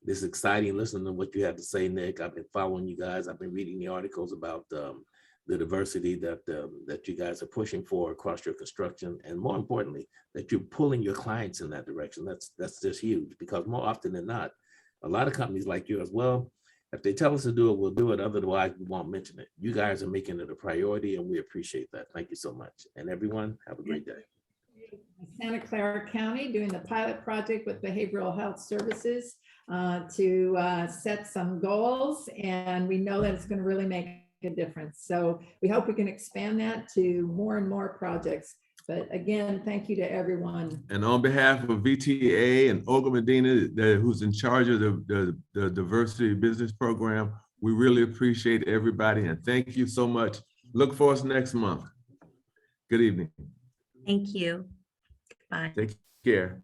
this is exciting listening to what you have to say, Nick. I've been following you guys. I've been reading the articles about the diversity that you guys are pushing for across your construction, and more importantly, that you're pulling your clients in that direction. That's just huge, because more often than not, a lot of companies like yours, well, if they tell us to do it, we'll do it. Otherwise, we won't mention it. You guys are making it a priority, and we appreciate that. Thank you so much. And everyone, have a great day. Santa Clara County doing the pilot project with Behavioral Health Services to set some goals, and we know that it's going to really make a difference. So we hope we can expand that to more and more projects. But again, thank you to everyone. And on behalf of VTA and Olga Medina, who's in charge of the Diversity Business Program, we really appreciate everybody, and thank you so much. Look for us next month. Good evening. Thank you. Bye. Take care.